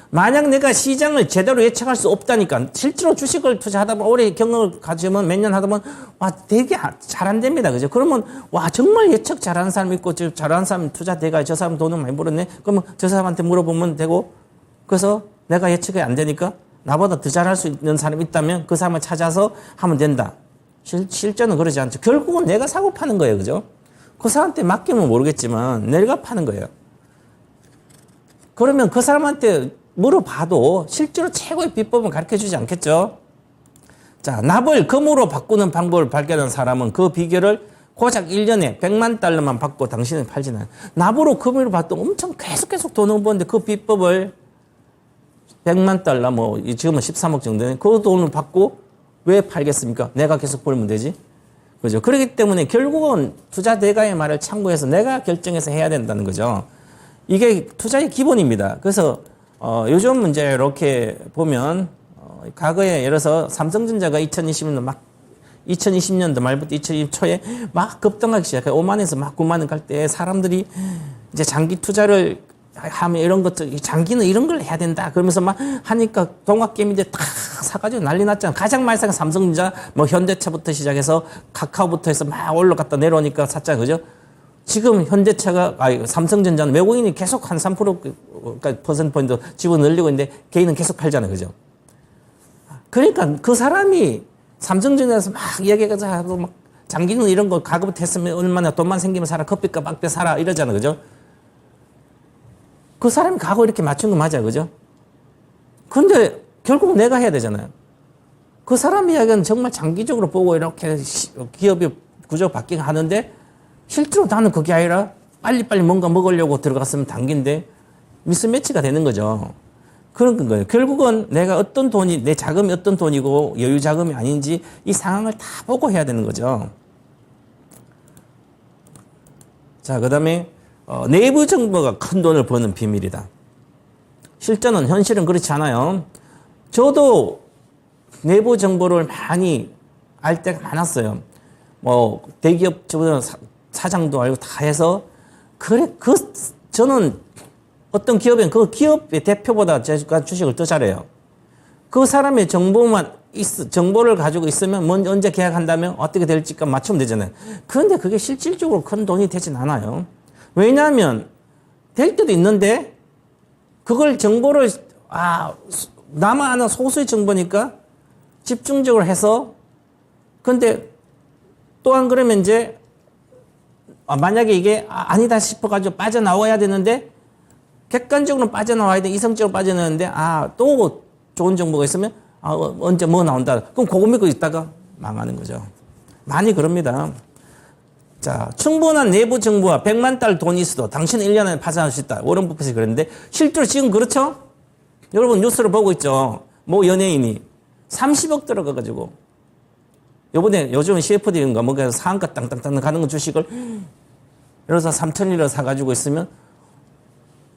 [SPEAKER 1] 만약 내가 시장을 제대로 예측할 수 없다니까, 실제로 주식을 투자하다 보면, 오래 경험을 가지면 몇 년 하다 보면, 되게 잘 안 됩니다. 그죠? 그러면, 정말 예측 잘하는 사람 있고, 잘하는 사람 투자 대가에 저 사람 돈을 많이 벌었네? 그러면 저 사람한테 물어보면 되고, 그래서 내가 예측이 안 되니까, 나보다 더 잘할 수 있는 사람이 있다면 그 사람을 찾아서 하면 된다. 실제는 그러지 않죠. 결국은 내가 사고 파는 거예요. 그죠? 그 사람한테 맡기면 모르겠지만 내가 파는 거예요. 그러면 그 사람한테 물어봐도 실제로 최고의 비법은 가르쳐주지 않겠죠. 자, 납을 금으로 바꾸는 방법을 발견한 사람은 그 비결을 고작 1년에 100만 달러만 받고 당신은 팔지 않아요. 납으로 금으로 받도 엄청 계속 돈을 버는데 그 비법을 100만 달러 지금은 13억 정도네. 그 돈을 받고 왜 팔겠습니까? 내가 계속 벌면 되지. 그죠? 그렇기 때문에 결국은 투자 대가의 말을 참고해서 내가 결정해서 해야 된다는 거죠. 이게 투자의 기본입니다. 그래서 요즘 문제 이렇게 보면 과거에 예를 들어서 삼성전자가 2020년도 말부터 2020 초에 막 급등하기 시작해요. 5만에서 막 9만 원 갈 때 사람들이 이제 장기 투자를 하면 이런 것들, 장기는 이런 걸 해야 된다. 그러면서 막 하니까 동학개미들 다 사가지고 난리 났잖아. 가장 많이 산 삼성전자, 뭐 현대차부터 시작해서 카카오부터 해서 막 올라갔다 내려오니까 샀잖아. 그죠? 지금 현대차가, 삼성전자는 외국인이 계속 한 3%포인트 집어 늘리고 있는데 개인은 계속 팔잖아요. 그죠? 그러니까 그 사람이 삼성전자에서 막 이야기해가지고 막 장기는 이런 거 가급부터 했으면 얼마나 돈만 생기면 사라. 커피값 막대 사라. 이러잖아. 그죠? 그 사람이 가고 이렇게 맞춘 거 맞아요. 그죠? 근데 결국 내가 해야 되잖아요. 그 사람 이야기는 정말 장기적으로 보고 이렇게 기업이 구조 바뀌게 하는데 실제로 나는 그게 아니라 빨리빨리 뭔가 먹으려고 들어갔으면 단기인데 미스매치가 되는 거죠. 그런 거예요. 결국은 내가 어떤 돈이, 내 자금이 어떤 돈이고 여유 자금이 아닌지 이 상황을 다 보고 해야 되는 거죠. 자, 그 다음에 내부 정보가 큰 돈을 버는 비밀이다. 실제는 현실은 그렇지 않아요. 저도 내부 정보를 많이 알 때가 많았어요. 뭐 대기업 사장도 알고 다 해서 그래 저는 어떤 기업엔 그 기업의 대표보다 제가 주식을 더 잘해요. 그 사람의 정보를 가지고 있으면 언제 계약한다면 어떻게 될지가 맞추면 되잖아요. 그런데 그게 실질적으로 큰 돈이 되진 않아요. 왜냐하면 될 때도 있는데 그걸 정보를 나만 아는 소수의 정보니까 집중적으로 해서 근데 또 안 그러면 이제 만약에 이게 아니다 싶어가지고 빠져나와야 되는데 객관적으로 빠져나와야 돼. 이성적으로 빠져나왔는데 또 좋은 정보가 있으면 언제 뭐 나온다. 그럼 그거 믿고 있다가 망하는 거죠. 많이 그럽니다. 자, 충분한 내부 정보와 100만 달러 돈이 있어도 당신은 1년 안에 파산할 수 있다. 워런 버핏이 그랬는데 실제로 지금 그렇죠? 여러분 뉴스를 보고 있죠. 뭐 연예인이 30억 들어가가지고 요즘은 CFD인가 뭔가 상한가 땅땅땅 가는 거 주식을 예를 들어서 3,000일을 사가지고 있으면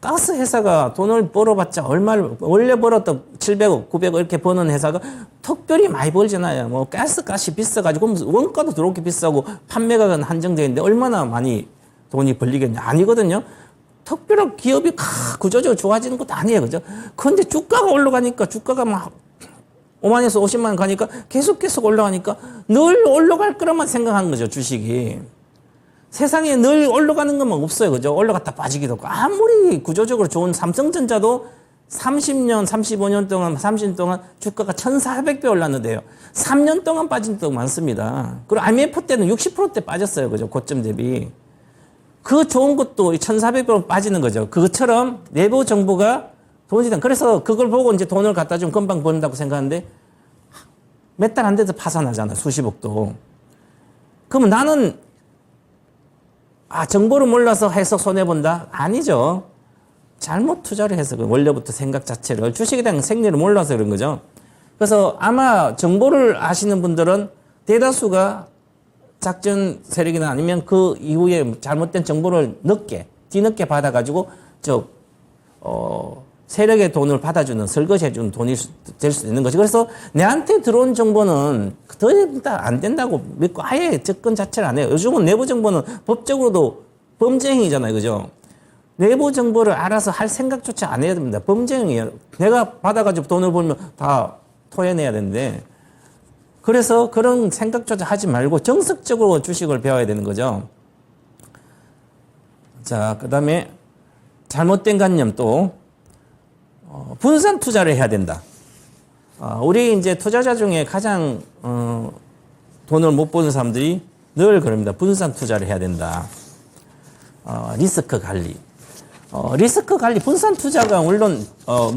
[SPEAKER 1] 가스 회사가 돈을 벌어봤자 얼마를 원래 벌었던 700억, 900억 이렇게 버는 회사가 특별히 많이 벌잖아요. 뭐 가스값이 비싸가지고 원가도 더럽게 비싸고 판매가 한정되어 있는데 얼마나 많이 돈이 벌리겠냐. 아니거든요. 특별한 기업이 구조적으로 좋아지는 것도 아니에요. 그죠? 그런데 주가가 올라가니까 주가가 막 5만에서 50만 가니까 계속 올라가니까 늘 올라갈 거라만 생각하는 거죠. 주식이. 세상에 늘 올라가는 것만 없어요. 그죠? 올라갔다 빠지기도 하고. 아무리 구조적으로 좋은 삼성전자도 30년, 35년 동안, 30년 동안 주가가 1,400배 올랐는데요. 3년 동안 빠진 적도 많습니다. 그리고 IMF 때는 60%대 빠졌어요. 그죠? 고점 대비. 그 좋은 것도 1,400배로 빠지는 거죠. 그것처럼 내부 정보가 돈이 된. 그래서 그걸 보고 이제 돈을 갖다 주면 금방 번다고 생각하는데 몇 달 안 돼서 파산하잖아. 수십억도. 그러면 나는 정보를 몰라서 해서 손해본다? 아니죠. 잘못 투자를 해서 원래부터 생각 자체를 주식에 대한 생리를 몰라서 그런 거죠. 그래서 아마 정보를 아시는 분들은 대다수가 작전 세력이나 아니면 그 이후에 잘못된 정보를 뒤늦게 받아가지고 세력의 돈을 받아주는 설거지해주는 돈이 될 수 있는 거죠. 그래서 내한테 들어온 정보는 더 안 된다고 믿고 아예 접근 자체를 안 해요. 요즘은 내부 정보는 법적으로도 범죄 행위잖아요. 그죠? 내부 정보를 알아서 할 생각조차 안 해야 됩니다. 범죄 행위예요. 내가 받아가지고 돈을 벌면 다 토해내야 되는데 그래서 그런 생각조차 하지 말고 정석적으로 주식을 배워야 되는 거죠. 자, 그 다음에 잘못된 관념 또 분산 투자를 해야 된다. 우리 이제 투자자 중에 가장 돈을 못 버는 사람들이 늘 그럽니다. 분산 투자를 해야 된다. 리스크 관리. 리스크 관리, 분산 투자가 물론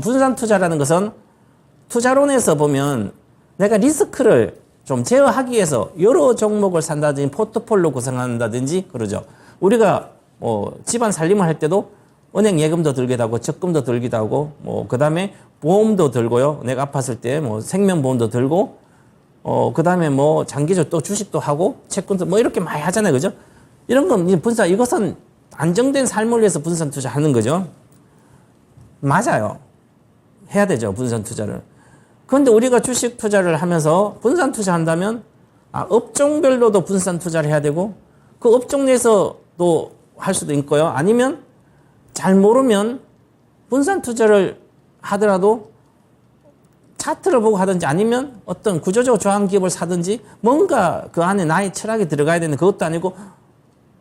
[SPEAKER 1] 분산 투자라는 것은 투자론에서 보면 내가 리스크를 좀 제어하기 위해서 여러 종목을 산다든지 포트폴리오 구성한다든지 그러죠. 우리가 집안 살림을 할 때도 은행 예금도 들기도 하고 적금도 들기도 하고 그다음에 보험도 들고요. 내가 아팠을 때 생명보험도 들고 그다음에 장기적 또 주식도 하고 채권도 이렇게 많이 하잖아요. 그죠? 이런 건 이것은 안정된 삶을 위해서 분산 투자하는 거죠. 맞아요. 해야 되죠. 분산 투자를. 그런데 우리가 주식 투자를 하면서 분산 투자한다면 업종별로도 분산 투자를 해야 되고 그 업종 내에서도 할 수도 있고요. 아니면 잘 모르면 분산 투자를 하더라도 차트를 보고 하든지 아니면 어떤 구조적으로 좋아하는 기업을 사든지 뭔가 그 안에 나의 철학이 들어가야 되는 그것도 아니고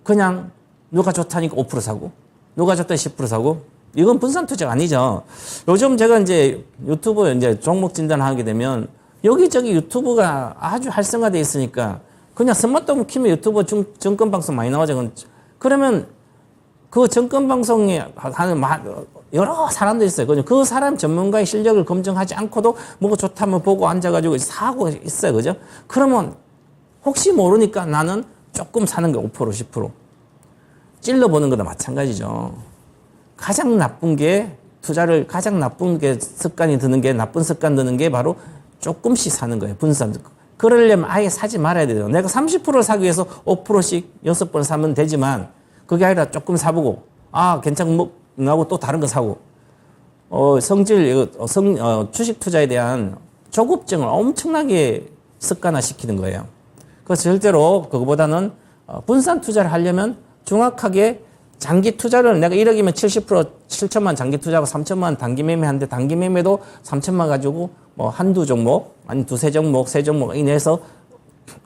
[SPEAKER 1] 그냥 누가 좋다니까 5% 사고 누가 좋다니 10% 사고 이건 분산 투자가 아니죠. 요즘 제가 이제 유튜브 이제 종목 진단하게 되면 여기저기 유튜브가 아주 활성화되어 있으니까 그냥 스마트폰 키면 유튜브 증권 방송 많이 나오죠. 그러면 그 증권 방송에 하는 여러 사람들이 있어요. 그 사람 전문가의 실력을 검증하지 않고도 뭐가 좋다면 보고 앉아가지고 사고 있어요. 그죠? 그러면 혹시 모르니까 나는 조금 사는 게 5%, 10%. 찔러보는 거도 마찬가지죠. 가장 나쁜 게 투자를 가장 나쁜 게 습관이 드는 게 나쁜 습관 드는 게 바로 조금씩 사는 거예요. 분산. 그러려면 아예 사지 말아야 돼요. 내가 30%를 사기 위해서 5%씩 6번 사면 되지만 그게 아니라 조금 사보고 괜찮고 하고 또 다른 거 사고 주식 투자에 대한 조급증을 엄청나게 습관화시키는 거예요. 그래서 절대로 그거보다는 분산 투자를 하려면 정확하게 장기 투자를 내가 1억이면 70% 7천만 장기 투자하고 3천만 단기 매매하는데 단기 매매도 3천만 가지고 뭐 한두 종목 아니 두세 종목 세 종목 이내에서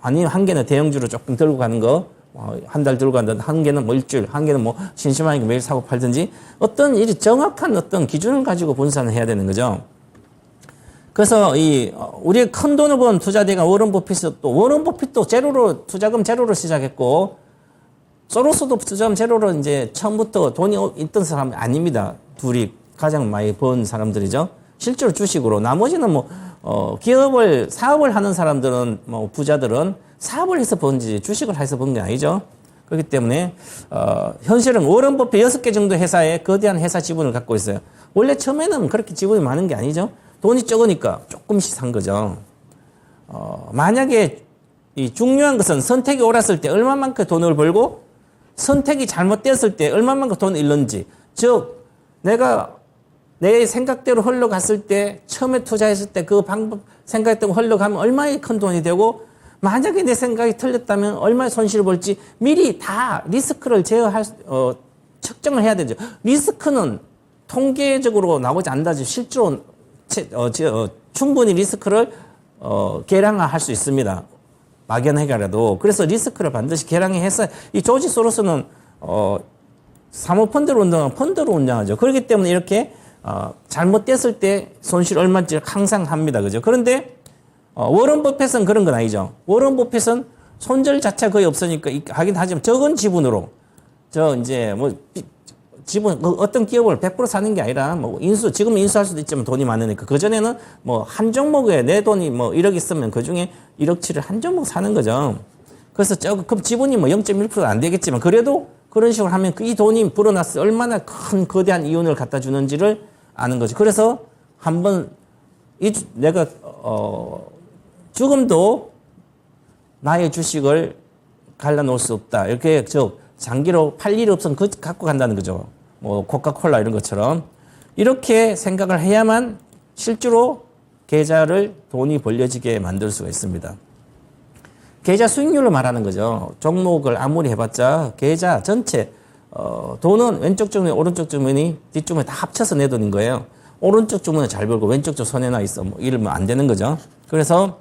[SPEAKER 1] 아니면 한 개는 대형주로 조금 들고 가는 거 한 달 들고 간다 한 개는 뭐 일주일 한 개는 뭐 심심하니까 매일 사고 팔든지 어떤 일이 정확한 어떤 기준을 가지고 분산을 해야 되는 거죠. 그래서 우리의 큰 돈을 번 투자대가 워런 버핏도 제로로 투자금 제로로 시작했고 소로스도 투자금 제로로 이제 처음부터 돈이 있던 사람이 아닙니다. 둘이 가장 많이 번 사람들이죠. 실제로 주식으로 나머지는 사업을 하는 사람들은 부자들은 사업을 해서 번지 주식을 해서 번 게 아니죠. 그렇기 때문에 현실은 워런 버핏 6개 정도 회사에 거대한 회사 지분을 갖고 있어요. 원래 처음에는 그렇게 지분이 많은 게 아니죠. 돈이 적으니까 조금씩 산 거죠. 만약에 이 중요한 것은 선택이 옳았을 때 얼마만큼 돈을 벌고 선택이 잘못됐을 때 얼마만큼 돈을 잃는지, 즉 내가 내 생각대로 흘러갔을 때 처음에 투자했을 때 그 방법 생각대로 흘러가면 얼마나 큰 돈이 되고 만약에 내 생각이 틀렸다면 얼마나 손실을 볼지 미리 다 리스크를 측정을 해야 되죠. 리스크는 통계적으로 나오지 않다지 실제로 충분히 리스크를 계량화할 수 있습니다. 막연하게라도. 그래서 리스크를 반드시 계량해서 이 조지 소로스는 사모펀드로 운영하죠. 그렇기 때문에 이렇게 잘못됐을 때 손실 얼마인지 항상 합니다. 그죠? 그런데 워런 버핏은 그런 건 아니죠. 워런 버핏은 손절 자체가 거의 없으니까 하긴 하지만 적은 지분으로 지분 어떤 기업을 100% 사는 게 아니라 지금 인수할 수도 있지만 돈이 많으니까 그전에는 한 종목에 내 돈이 1억 있으면 그중에 1억치를 한 종목 사는 거죠. 그래서 그럼 지분이 0.1%도 안 되겠지만 그래도 그런 식으로 하면 이 돈이 불어났을 얼마나 큰 거대한 이윤을 갖다 주는지를 아는 거죠. 그래서 한번 내가 죽음도 나의 주식을 갈라놓을 수 없다. 이렇게 장기로 팔 일이 없으면 갖고 간다는 거죠. 코카콜라 이런 것처럼 이렇게 생각을 해야만 실제로 계좌를 돈이 벌려지게 만들 수가 있습니다. 계좌 수익률을 말하는 거죠. 종목을 아무리 해봤자 계좌 전체 돈은 왼쪽 주머니 오른쪽 주머니 뒷주머니 다 합쳐서 내 돈인 거예요. 오른쪽 주머니 잘 벌고 왼쪽 주 손해나 있어 이러면 안 되는 거죠. 그래서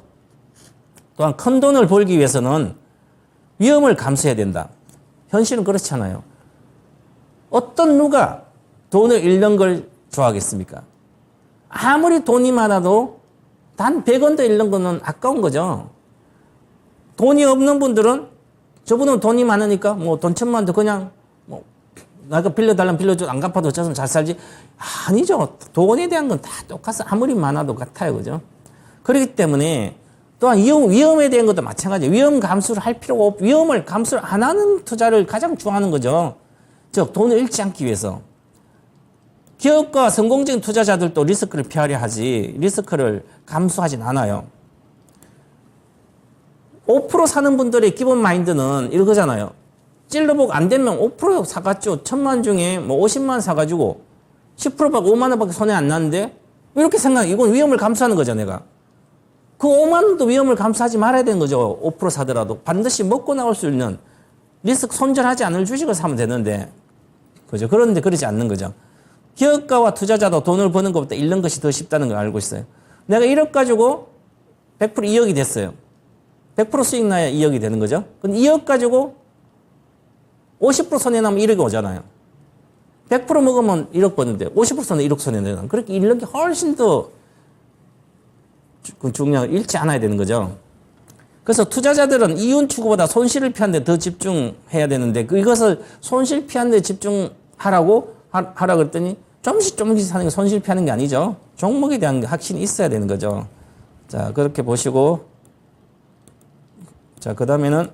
[SPEAKER 1] 또한 큰 돈을 벌기 위해서는 위험을 감수해야 된다. 현실은 그렇잖아요. 누가 돈을 잃는 걸 좋아하겠습니까? 아무리 돈이 많아도 단 100원도 잃는 거는 아까운 거죠. 돈이 없는 분들은 저분은 돈이 많으니까 돈 1,000만 원도 그냥 나가 빌려달라면 빌려줘 안 갚아도 어쩌면 잘 살지. 아니죠. 돈에 대한 건 다 똑같아. 아무리 많아도 같아요. 그죠? 그렇기 때문에 또한 위험에 대한 것도 마찬가지예요. 위험 감수를 할 필요가 없고 위험을 감수를 안 하는 투자를 가장 좋아하는 거죠. 즉 돈을 잃지 않기 위해서. 기업과 성공적인 투자자들도 리스크를 피하려 하지 리스크를 감수하진 않아요. 5% 사는 분들의 기본 마인드는 이거잖아요. 찔러보고 안 되면 5% 사갔죠. 1,000만 중에 50만 사가지고 10%밖에 5만 원밖에 손해 안 나는데 이렇게 생각해. 이건 위험을 감수하는 거죠, 내가. 그 5만 원도 위험을 감수하지 말아야 되는 거죠. 5% 사더라도. 반드시 먹고 나올 수 있는 리스크 손절하지 않을 주식을 사면 되는데. 그죠? 그런데 그러지 않는 거죠. 기업가와 투자자도 돈을 버는 것보다 잃는 것이 더 쉽다는 걸 알고 있어요. 내가 1억 가지고 100% 2억이 됐어요. 100% 수익 나야 2억이 되는 거죠. 근데 2억 가지고 50% 손해나면 1억이 오잖아요. 100% 먹으면 1억 버는데 50% 손해 1억 손해내는. 그렇게 잃는 게 훨씬 더 중요한, 잃지 않아야 되는 거죠. 그래서 투자자들은 이윤 추구보다 손실을 피하는 데 더 집중해야 되는데 이것을 손실 피하는 데 집중하라고 하라 그랬더니 조금씩 하는 게 손실 피하는 게 아니죠. 종목에 대한 확신이 있어야 되는 거죠. 자, 그렇게 보시고, 자, 그 다음에는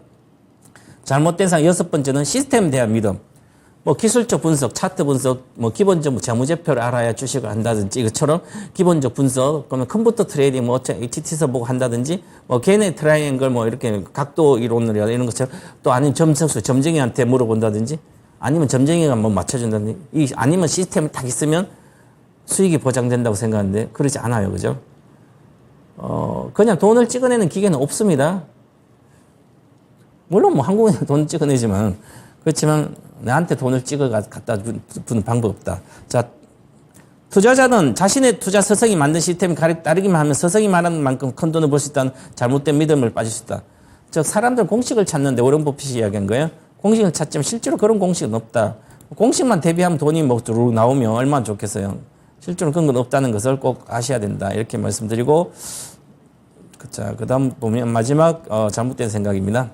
[SPEAKER 1] 잘못된 상황 6번째는 시스템에 대한 믿음. 뭐 기술적 분석, 차트 분석, 뭐 기본적 재무제표를 알아야 주식을 한다든지 이것처럼 기본적 분석, 그러면 컴퓨터 트레이딩, 뭐 HT서 보고 한다든지, 뭐 걔네 트라이앵글 뭐 이렇게 각도 이론을 이런 것처럼 또 아니면 점쟁이한테 물어본다든지 아니면 점쟁이가 뭐 맞춰준다든지 아니면 시스템이 딱 있으면 수익이 보장된다고 생각하는데 그러지 않아요. 그죠? 그냥 돈을 찍어내는 기계는 없습니다. 물론 뭐 한국에는 돈 찍어내지만 그렇지만 나한테 돈을 찍어 갖다 주는 방법 없다. 자, 투자자는 자신의 투자 서성이 만든 시스템에 따르기만 하면 서성이 말하는 만큼 큰 돈을 벌 수 있다는 잘못된 믿음을 빠질 수 있다. 즉 사람들 공식을 찾는데 워런 버핏이 이야기한 거예요. 공식을 찾지만 실제로 그런 공식은 없다. 공식만 대비하면 돈이 뭐 나오면 얼마나 좋겠어요. 실제로 그런 건 없다는 것을 꼭 아셔야 된다. 이렇게 말씀드리고, 자, 그 다음 보면 마지막 잘못된 생각입니다.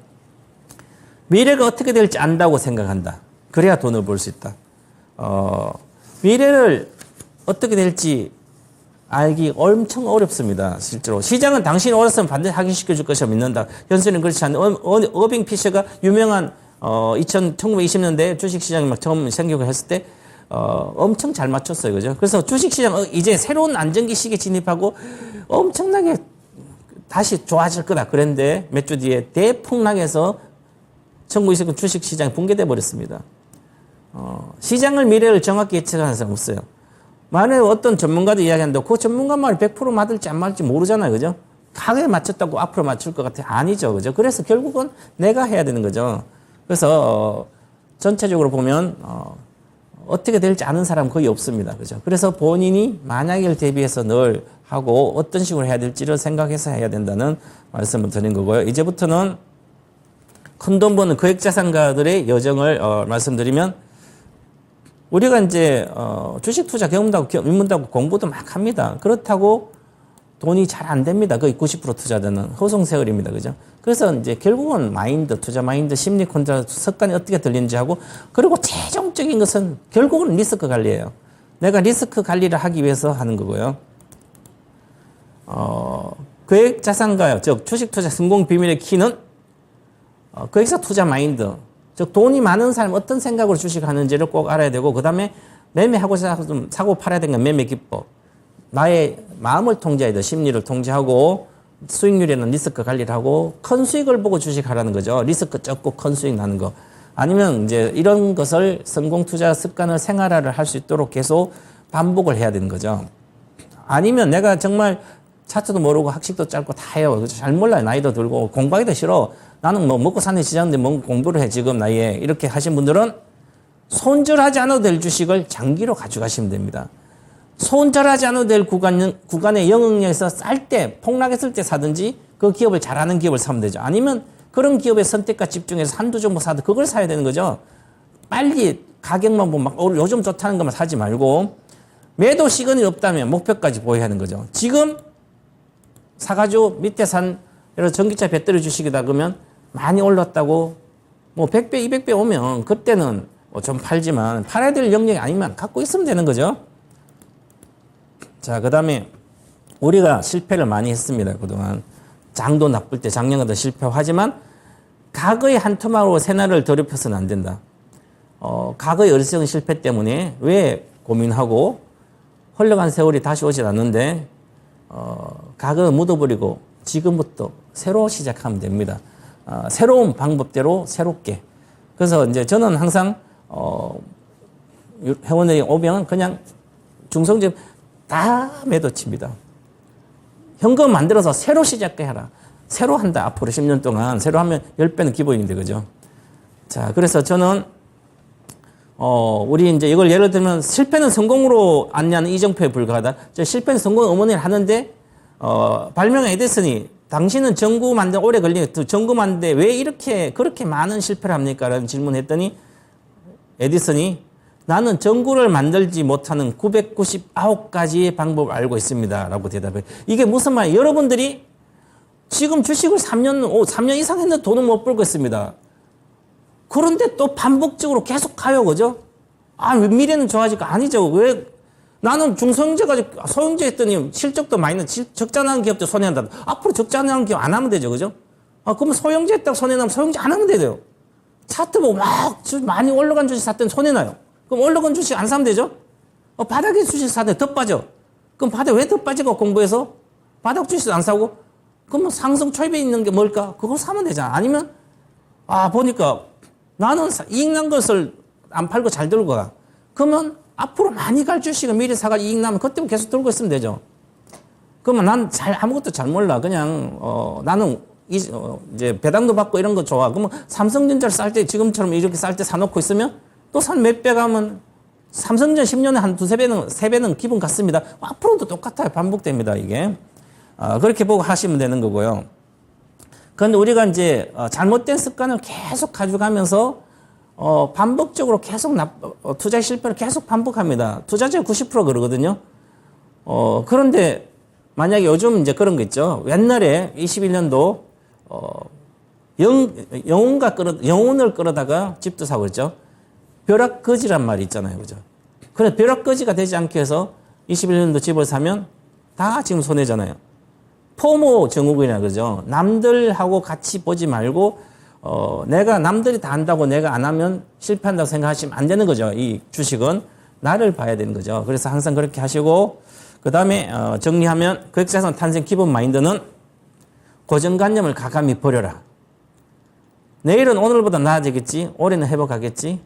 [SPEAKER 1] 미래가 어떻게 될지 안다고 생각한다. 그래야 돈을 벌 수 있다. 미래를 어떻게 될지 알기 엄청 어렵습니다. 실제로. 시장은 당신이 어렸으면 반드시 확인시켜 줄 것이라 믿는다. 현수는 그렇지 않은데, 어빙 피셔가 유명한 1920년대 주식시장이 막 처음 생기고 했을 때, 엄청 잘 맞췄어요. 그죠? 그래서 주식시장 이제 새로운 안정기 시기에 진입하고 엄청나게 다시 좋아질 거다. 그런데 몇 주 뒤에 대폭락해서 1920년 주식시장이 붕괴돼 버렸습니다. 시장을 미래를 정확히 예측하는 사람 없어요. 만약에 어떤 전문가도 이야기한다고 그 전문가 말이 100% 맞을지 안 맞을지 모르잖아요. 그죠? 가격에 맞췄다고 앞으로 맞출 것 같아요. 아니죠. 그죠? 그래서 결국은 내가 해야 되는 거죠. 그래서 전체적으로 보면 어떻게 될지 아는 사람 거의 없습니다. 그죠? 그래서 본인이 만약을 대비해서 늘 하고 어떤 식으로 해야 될지를 생각해서 해야 된다는 말씀을 드린 거고요. 이제부터는 큰돈 버는 거액자산가들의 여정을 말씀드리면, 우리가 이제 주식 투자 경험도 입문도 공부도 막 합니다. 그렇다고 돈이 잘 안 됩니다. 거의 90% 투자자는 허송세월입니다. 그죠? 그래서 이제 결국은 마인드, 투자 마인드, 심리 컨트롤 습관이 어떻게 들리는지 하고, 그리고 최종적인 것은 결국은 리스크 관리예요. 내가 리스크 관리를 하기 위해서 하는 거고요. 거액자산가요. 즉 주식 투자 성공 비밀의 키는 거기서 투자 마인드, 즉 돈이 많은 사람이 어떤 생각으로 주식하는지를 꼭 알아야 되고, 그 다음에 매매하고자 좀 사고 팔아야 되는 건 매매 기법, 나의 마음을 통제해야 돼. 심리를 통제하고 수익률에는 리스크 관리를 하고 큰 수익을 보고 주식하라는 거죠. 리스크 적고 큰 수익 나는 거. 아니면 이제 이런 것을 성공 투자 습관을 생활화를 할 수 있도록 계속 반복을 해야 되는 거죠. 아니면 내가 정말 차트도 모르고 학식도 짧고 다 해요. 잘 몰라요. 나이도 들고 공부하기도 싫어. 나는 뭐 먹고 사는 시장인데 뭐 공부를 해 지금 나이에. 이렇게 하신 분들은 손절하지 않아도 될 주식을 장기로 가져가시면 됩니다. 손절하지 않아도 될 구간의 영향력에서 쌀 때, 폭락했을 때 사든지 그 기업을 잘하는 기업을 사면 되죠. 아니면 그런 기업의 선택과 집중해서 한두 종목 사도 그걸 사야 되는 거죠. 빨리 가격만 보면 막 요즘 좋다는 것만 사지 말고, 매도 시간이 없다면 목표까지 보여야 하는 거죠. 지금 사가지고 밑에 산 전기차 배터리 주식이다 그러면 많이 올랐다고 뭐 100배, 200배 오면 그때는 뭐 좀 팔지만 팔아야 될 영역이 아니면 갖고 있으면 되는 거죠. 자, 그 다음에 우리가 실패를 많이 했습니다. 그동안 장도 나쁠 때 작년에도 실패하지만 과거의 한 토막으로 새날을 더럽혀서는 안 된다. 과거의 어리석은 실패 때문에 왜 고민하고 흘러간 세월이 다시 오질 않는데 과거를 묻어버리고 지금부터 새로 시작하면 됩니다. 새로운 방법대로 새롭게. 그래서 이제 저는 항상 회원들이 오면 그냥 중성집 다 매도칩니다. 현금 만들어서 새로 시작해라. 새로 한다. 앞으로 10년 동안 새로 하면 10배는 기본인데, 그죠? 자, 그래서 저는 우리 이제 이걸 예를 들면 실패는 성공으로 안내하는 이정표에 불과하다. 실패는 성공 의문을 하는데, 발명한 에디슨이 당신은 전구 만든 오래 걸린 전구 만드는데 왜 이렇게 그렇게 많은 실패를 합니까? 라는 질문을 했더니 에디슨이 나는 전구를 만들지 못하는 999가지의 방법을 알고 있습니다. 라고 대답해요. 이게 무슨 말이에요? 여러분들이 지금 주식을 3년 이상 했는데 돈을 못 벌고 있습니다. 그런데 또 반복적으로 계속 가요. 그죠? 왜 미래는 좋아질까? 아니죠. 왜? 나는 중소형제 가지고 소형제 했더니 실적도 많이 적자 나는 기업도 손해난다. 앞으로 적자 나는 기업 안 하면 되죠. 그죠? 그러면 소형제 했다가 손해나면 소형제 안 하면 되죠. 차트 보고 막 많이 올라간 주식 샀더니 손해나요. 그럼 올라간 주식 안 사면 되죠? 바닥에 주식 사더니 더 빠져. 그럼 바닥에 왜 더 빠지고 공부해서? 바닥 주식 안 사고? 그러면 상승 초입에 있는 게 뭘까? 그걸 사면 되잖아. 아니면, 보니까 나는 이익 난 것을 안 팔고 잘 들고 가. 그러면 앞으로 많이 갈 주식을 미리 사가 이익 나면 그때부터 계속 들고 있으면 되죠. 그러면 난 아무것도 잘 몰라. 그냥, 나는 이제 배당도 받고 이런 거 좋아. 그러면 삼성전자를 쌀 때 지금처럼 이렇게 쌀 때 사놓고 있으면 또 산 몇 배 가면 삼성전자 10년에 한 두세 배는, 세 배는 기분 같습니다. 앞으로도 똑같아요. 반복됩니다. 이게. 그렇게 보고 하시면 되는 거고요. 그런데 우리가 이제 잘못된 습관을 계속 가져가면서 반복적으로 계속 투자 실패를 계속 반복합니다. 투자자 90% 그러거든요. 그런데 만약에 요즘 이제 그런 거 있죠. 옛날에 21년도 영혼을 끌어다가 집도 사고 그랬죠. 벼락거지란 말이 있잖아요. 그죠? 그래 벼락거지가 되지 않게 해서 21년도 집을 사면 다 지금 손해잖아요. 포모 증후군이라 그러죠. 남들하고 같이 보지 말고 내가 남들이 다 한다고 내가 안 하면 실패한다고 생각하시면 안 되는 거죠. 이 주식은 나를 봐야 되는 거죠. 그래서 항상 그렇게 하시고 그 다음에 정리하면 거액자산 탄생 기본 마인드는 고정관념을 가감히 버려라. 내일은 오늘보다 나아지겠지. 올해는 회복하겠지.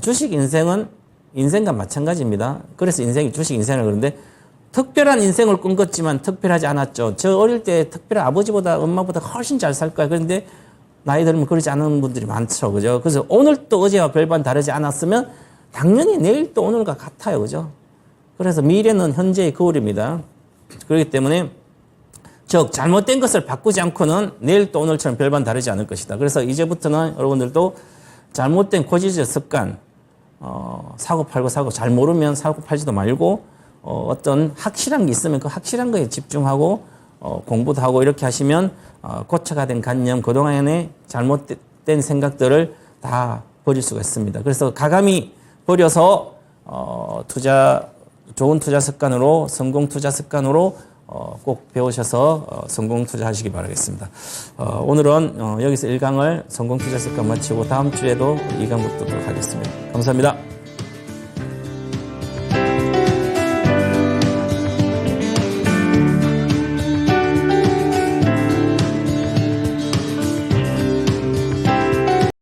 [SPEAKER 1] 주식 인생은 인생과 마찬가지입니다. 그래서 주식 인생을 그러는데 특별한 인생을 꿈꿨지만 특별하지 않았죠. 저 어릴 때 특별한 아버지보다 엄마보다 훨씬 잘 살 거야. 그런데 나이 들면 그러지 않은 분들이 많죠. 그죠? 그래서 오늘 또 어제와 별반 다르지 않았으면 당연히 내일 또 오늘과 같아요. 그죠? 그래서 미래는 현재의 거울입니다. 그렇기 때문에 즉 잘못된 것을 바꾸지 않고는 내일 또 오늘처럼 별반 다르지 않을 것이다. 그래서 이제부터는 여러분들도 잘못된 고지적 습관, 사고 팔고 잘 모르면 사고 팔지도 말고 어떤 확실한 게 있으면 그 확실한 거에 집중하고 공부도 하고 이렇게 하시면 고쳐가 된 관념, 그동안의 잘못된 생각들을 다 버릴 수가 있습니다. 그래서 가감히 버려서 좋은 투자 습관으로 성공 투자 습관으로 꼭 배우셔서 성공 투자하시기 바라겠습니다. 오늘은 여기서 1강을 성공 투자 습관 마치고 다음 주에도 2강 붙도록 하겠습니다. 감사합니다.